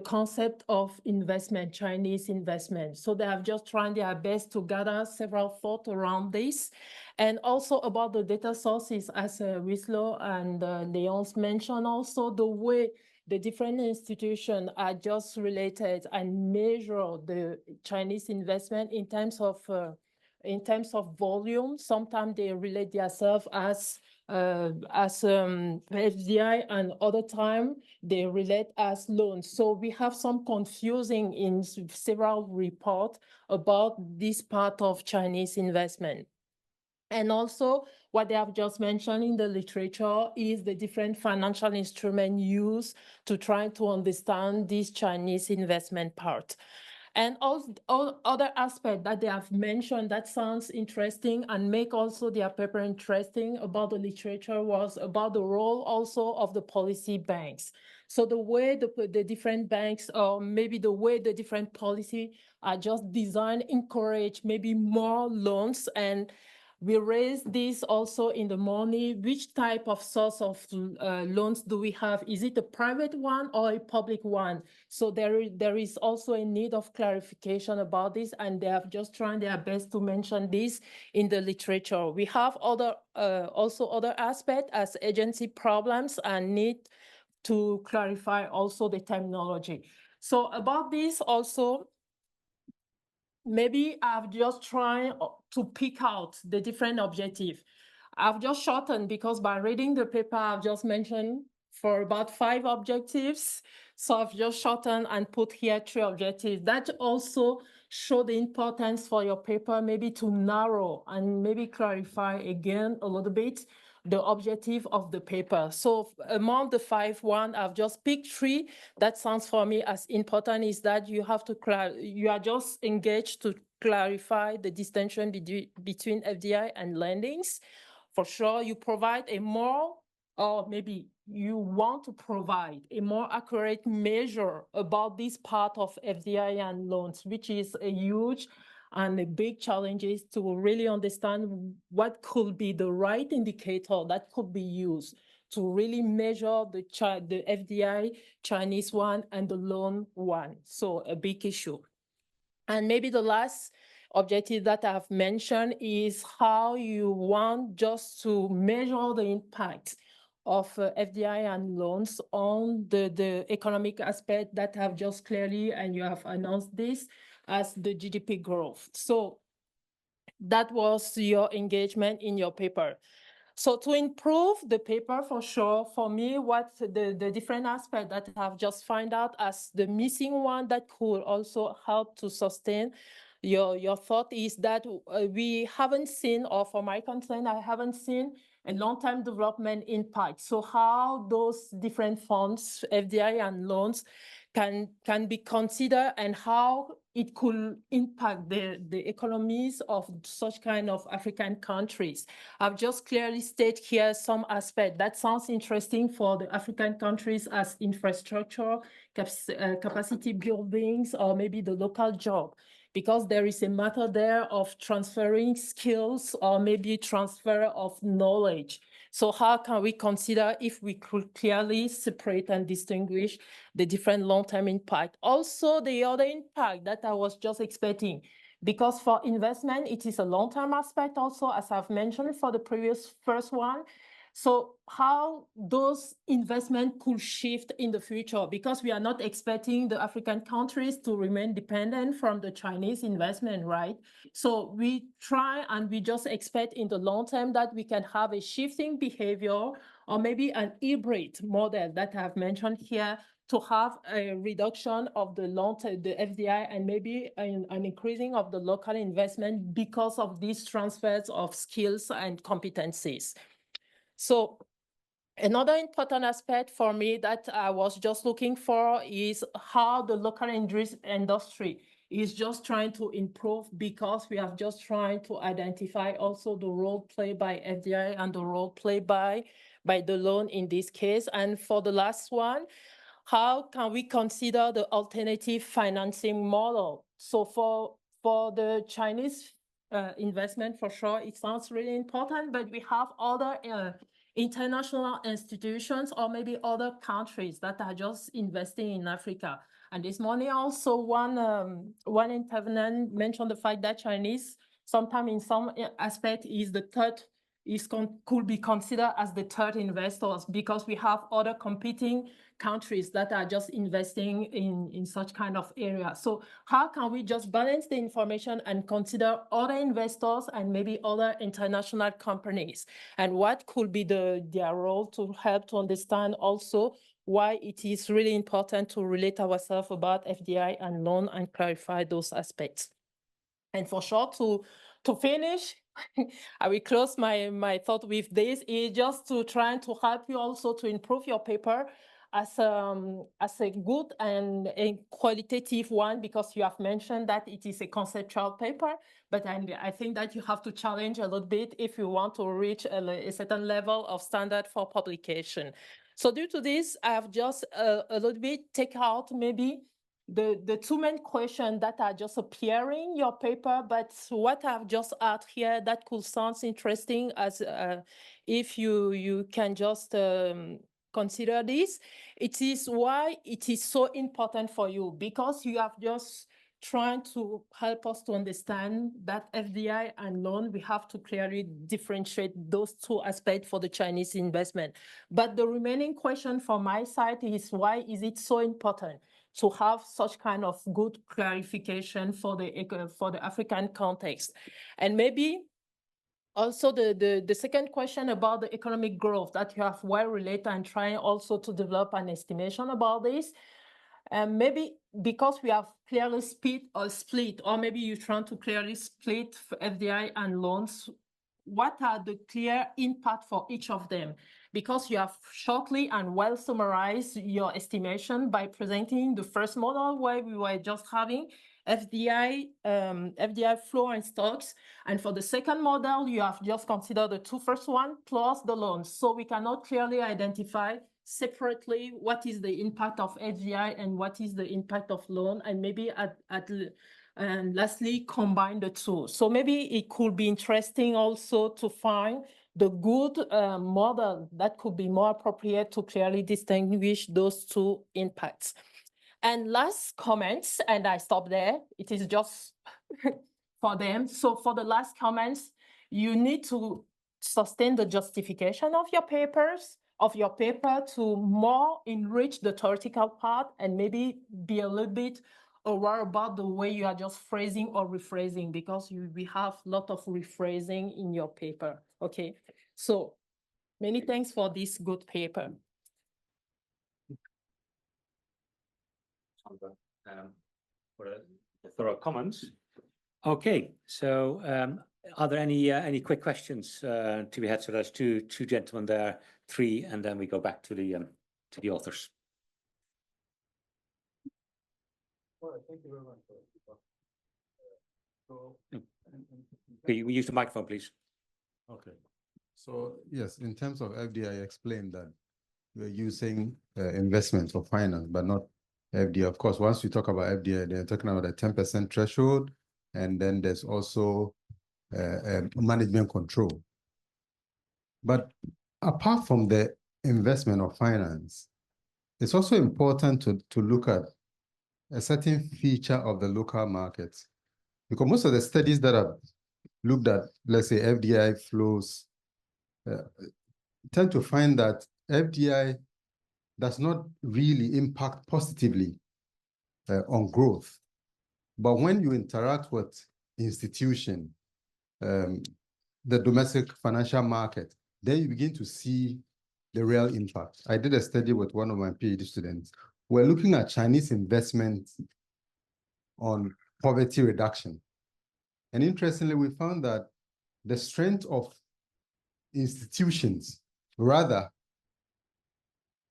concept of investment, Chinese investment. So they have just tried their best to gather several thoughts around this. And also about the data sources, as Winslow and Léonce mentioned, also the way the different institutions are just related and measure the Chinese investment in terms of volume. Sometimes they relate themselves as FDI, and other time they relate as loans. So we have some confusing in several reports about this part of Chinese investment. And also, what they have just mentioned in the literature is the different financial instruments used to try to understand this Chinese investment part. And all other aspects that they have mentioned that sounds interesting and make also their paper interesting about the literature was about the role also of the policy banks. So the way the different banks, or maybe the way the different policy are just designed, encourage maybe more loans. And we raised this also in the morning. Which type of source of loans do we have? Is it a private one or a public one? So there is also a need of clarification about this, and they have just tried their best to mention this in the literature. We have also other aspects as agency problems and need to clarify also the terminology. So about this also, maybe I've just tried to pick out the different objectives. I've just shortened because by reading the paper, I've just mentioned for about 5 objectives. So I've just shortened and put here 3 objectives. That also show the importance for your paper, maybe to narrow and maybe clarify again a little bit the objective of the paper. So among the 5 I've just picked 3 that sounds for me as important is that you have to, you are just engaged to clarify the distinction between FDI and lendings. For sure, you provide a more, or maybe you want to provide a more accurate measure about this part of FDI and loans, which is a huge and a big challenge is to really understand what could be the right indicator that could be used to really measure the FDI Chinese one and the loan one. So a big issue. And maybe the last objective that I've mentioned is how you want just to measure the impact of FDI and loans on the economic aspect that have just clearly, and you have announced this, as the GDP growth. So that was your engagement in your paper. So to improve the paper, for sure, for me, what the different aspects that I've just found out as the missing one that could also help to sustain your thought is that we haven't seen, or for my concern, I haven't seen a long-term development impact. So how those different funds, FDI and loans, can be considered and how it could impact the economies of such kind of African countries. I've just clearly stated here some aspect that sounds interesting for the African countries as infrastructure, capacity buildings, or maybe the local job, because there is a matter there of transferring skills or maybe transfer of knowledge. So how can we consider if we could clearly separate and distinguish the different long-term impact? Also, the other impact that I was just expecting, because for investment, it is a long-term aspect also, as I've mentioned for the first one. So how those investments could shift in the future, because we are not expecting the African countries to remain dependent from the Chinese investment, right? So we try and we just expect in the long term that we can have a shifting behavior or maybe an hybrid model that I've mentioned here to have a reduction of the long-term, the FDI, and maybe an increasing of the local investment because of these transfers of skills and competencies. So another important aspect for me that I was just looking for is how the local industry is just trying to improve, because we have just trying to identify also the role played by FDI and the role played by the loan in this case. And for the last one, how can we consider the alternative financing model? So for the Chinese investment, for sure, it sounds really important, but we have other international institutions or maybe other countries that are just investing in Africa. And this morning also one intervenant mentioned the fact that Chinese sometimes in some aspect is the third, could be considered as the third investors, because we have other competing countries that are just investing in such kind of area. So how can we just balance the information and consider other investors and maybe other international companies, and what could be their role to help to understand also why it is really important to relate ourselves about FDI and loan and clarify those aspects. And for sure, to finish, I will close my thought with this, is just to try to help you also to improve your paper as a good and a qualitative one, because you have mentioned that it is a conceptual paper, but I think that you have to challenge a little bit if you want to reach a certain level of standard for publication. So due to this, I have just a little bit take out maybe the two main questions that are just appearing in your paper, but what I've just added here that could sound interesting as if you can just consider this. It is why it is so important for you, because you have just trying to help us to understand that FDI and loan, we have to clearly differentiate those two aspects for the Chinese investment. But the remaining question from my side is, why is it so important to have such kind of good clarification for the African context? And maybe also the second question about the economic growth that you have well related, and trying also to develop an estimation about this. And maybe because we have clearly split, or maybe you're trying to clearly split FDI and loans, what are the clear impact for each of them? Because you have shortly and well summarized your estimation by presenting the first model where we were just having FDI flow and stocks. And for the second model, you have just considered the two first one plus the loans. So we cannot clearly identify separately what is the impact of FDI and what is the impact of loan, and maybe and lastly, combine the two. So maybe it could be interesting also to find the good model that could be more appropriate to clearly distinguish those two impacts. And last comments, and I stop there. It is just for them. So for the last comments, you need to sustain the justification of your paper to more enrich the theoretical part and maybe be a little bit aware about the way you are just phrasing or rephrasing, because we have a lot of rephrasing in your paper. Okay, so many thanks for this good paper. For the thorough comments. Okay, so are there any quick questions to be had? So there's two gentlemen there, three, and then we go back to the authors. All right, thank you very much. We use the microphone, please. Okay. So yes, in terms of FDI, I explained that we're using investments for finance, but not FDI. Of course, once we talk about FDI, they're talking about a 10% threshold, and then there's also management control. But apart from the investment of finance, it's also important to look at a certain feature of the local markets, because most of the studies that have looked at, let's say, FDI flows, tend to find that FDI does not really impact positively on growth. But when you interact with institution, the domestic financial market, then you begin to see the real impact. I did a study with one of my PhD students. We're looking at Chinese investment on poverty reduction. And interestingly, we found that the strength of institutions rather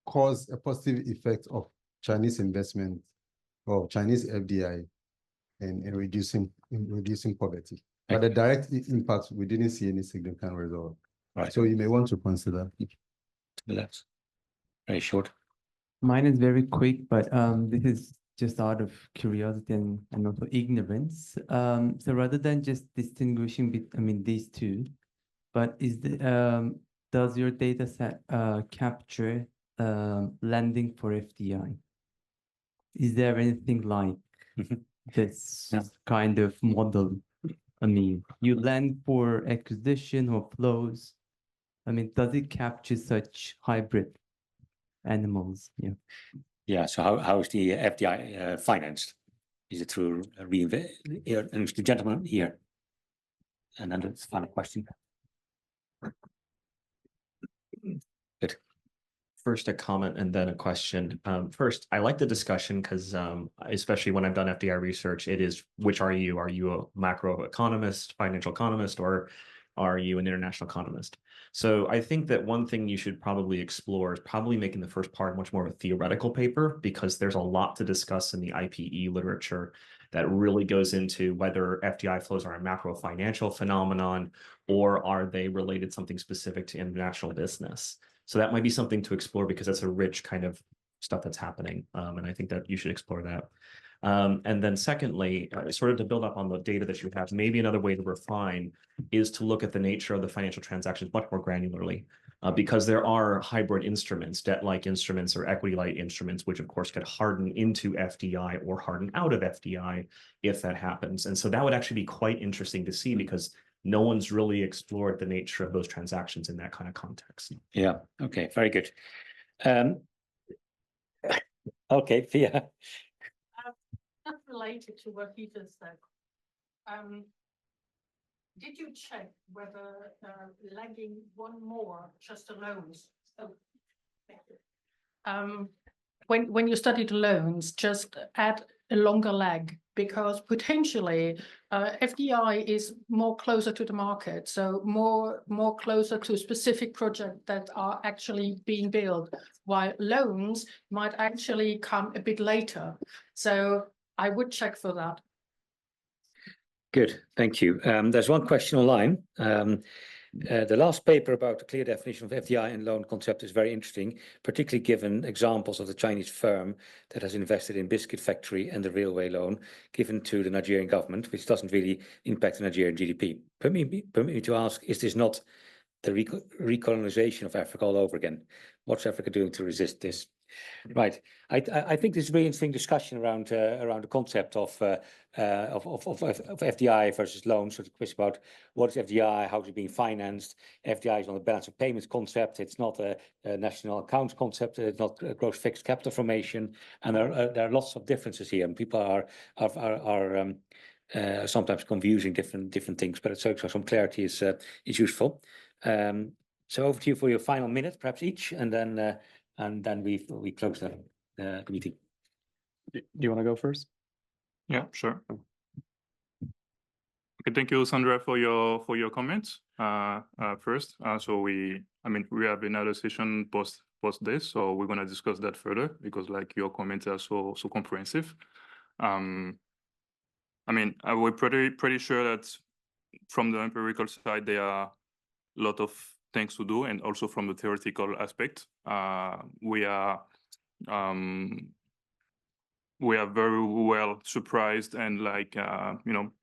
cause a positive effect of Chinese investment or Chinese FDI in reducing poverty. But the direct impact, we didn't see any significant result. Right. So you may want to consider. That's very short. Mine is very quick, but this is just out of curiosity and also ignorance. So rather than just distinguishing these two, but does your data set capture lending for FDI? Is there anything like this kind of model? I mean, you lend for acquisition or flows. I mean, does it capture such hybrid animals? Yeah. Yeah. So how is the FDI financed? Is it through reinvest? And the gentleman here, and then the final question. Good. First, a comment and then a question. First, I like the discussion because, especially when I've done FDI research, it is, which are you? Are you a macroeconomist, financial economist, or are you an international economist? So I think that one thing you should probably explore is probably making the first part much more of a theoretical paper, because there's a lot to discuss in the IPE literature that really goes into whether FDI flows are a macro financial phenomenon or are they related something specific to international business. So that might be something to explore, because that's a rich kind of stuff that's happening. And I think that you should explore that. And then secondly, sort of to build up on the data that you have, maybe another way to refine is to look at the nature of the financial transactions much more granularly, because there are hybrid instruments, debt-like instruments or equity-like instruments, which of course could harden into FDI or harden out of FDI if that happens. And so that would actually be quite interesting to see, because no one's really explored the nature of those transactions in that kind of context. Yeah. Okay. Very good. Okay, Pia. Not related to what he just said. Did you check whether lagging one more just the loans? When you studied loans, just add a longer leg, because potentially FDI is more closer to the market, so more closer to specific projects that are actually being built, while loans might actually come a bit later. So I would check for that. Good, thank you. There's one question online. The last paper about the clear definition of FDI and loan concept is very interesting, particularly given examples of the Chinese firm that has invested in biscuit factory and the railway loan given to the Nigerian government, which doesn't really impact the Nigerian GDP. Permit me to ask, is this not the recolonization of Africa all over again? What's Africa doing to resist this? Right. I think this is a really interesting discussion around the concept of FDI versus loans. So the question about what is FDI, how is it being financed? FDI is on the balance of payments concept. It's not a national accounts concept. It's not a gross fixed capital formation. And there are lots of differences here. And people are sometimes confusing different things. But so some clarity is useful. So over to you for your final minute, perhaps each, and then we close the meeting. Do you want to go first? Yeah, sure. Okay, thank you, Sandra, for your comments. First, so we have another session post this, so we're gonna discuss that further because like your comments are so comprehensive. We're pretty sure that from the empirical side there are a lot of things to do, and also from the theoretical aspect, we are very well surprised and like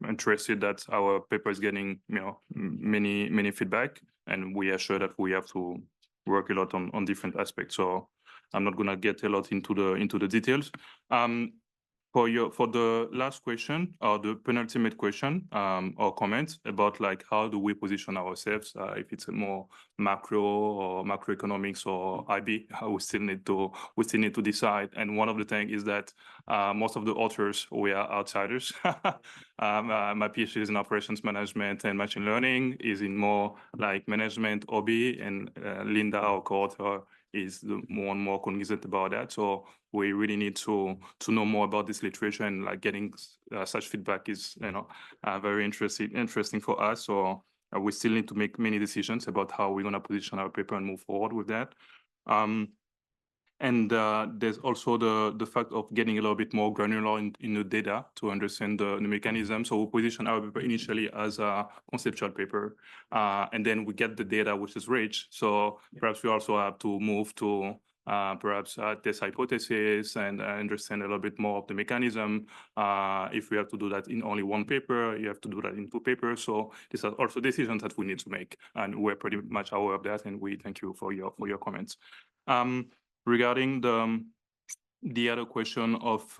interested that our paper is getting many feedback, and we are sure that we have to work a lot on different aspects. So I'm not gonna get a lot into the details. For the last question or the penultimate question or comment about like how do we position ourselves, if it's a more macro or macroeconomics or IB, we still need to decide. And one of the things is that most of the authors, we are outsiders. My PhD is in operations management and machine learning, is in more like management OB, and Linda, our co-author, is more and more cognizant about that. So we really need to know more about this literature, and like getting such feedback is very interesting for us. So we still need to make many decisions about how we're going to position our paper and move forward with that. And there's also the fact of getting a little bit more granular in the data to understand the mechanism. So we position our paper initially as a conceptual paper, and then we get the data which is rich. So perhaps we also have to move to perhaps test hypothesis and understand a little bit more of the mechanism. If we have to do that in only one paper, you have to do that in two papers. So these are also decisions that we need to make, and we're pretty much aware of that, and we thank you for your comments. Regarding the other question of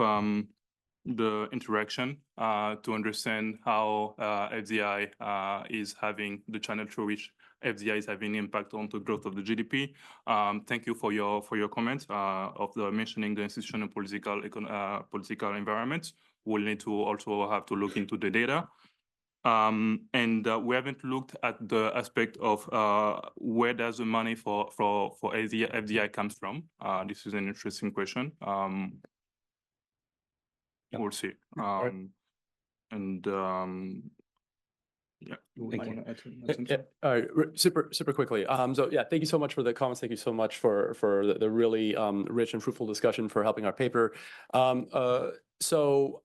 the interaction to understand how FDI is having the channel through which FDI is having impact on the growth of the GDP. Thank you for your comments of mentioning the institutional political environment. We'll need to also have to look into the data. And we haven't looked at the aspect of where does the money for FDI comes from. This is an interesting question. We'll see. Super quickly. So yeah, thank you so much for the comments. Thank you so much for the really rich and fruitful discussion, for helping our paper. So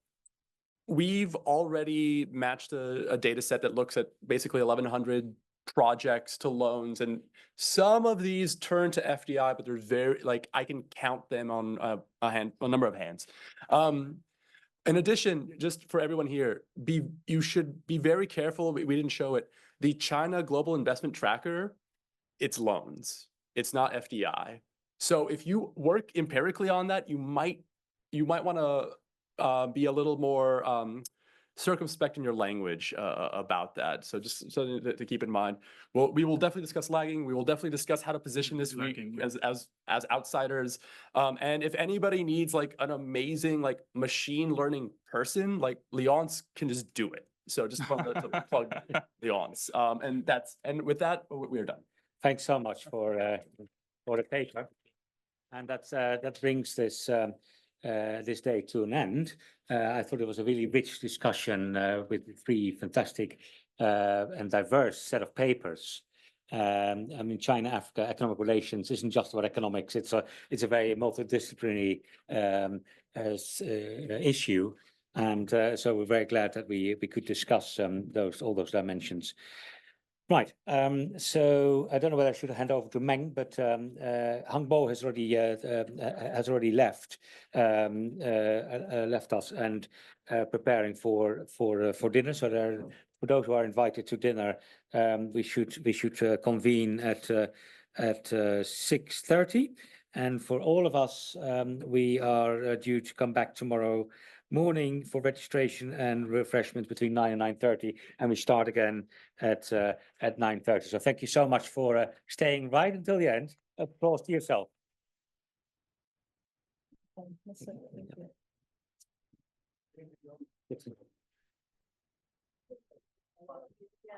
we've already matched a data set that looks at basically 1,100 projects to loans, and some of these turn to FDI, but there's I can count them on a number of hands. In addition, just for everyone here, you should be very careful. We didn't show it. The China Global Investment Tracker, it's loans. It's not FDI. So if you work empirically on that, you might want to be a little more circumspect in your language about that. So just something to keep in mind. Well, we will definitely discuss lagging. We will definitely discuss how to position this as outsiders. And if anybody needs like an amazing like machine learning person, like Léonce can just do it. So just plug Léonce. And with that, we are done. Thanks so much for the paper. And that brings this this day to an end. I thought it was a really rich discussion with three fantastic and diverse set of papers. I mean, China-Africa economic relations isn't just about economics. It's a very multidisciplinary issue, and so we're very glad that we could discuss all those dimensions. Right. So I don't know whether I should hand over to Meng, but Hang Bo has already left us and preparing for dinner. So for those who are invited to dinner, we should convene at 6:30. And for all of us, we are due to come back tomorrow morning for registration and refreshments between 9 and 9:30, and we start again at 9:30. So thank you so much for staying right until the end. Applause to yourself. Thank you.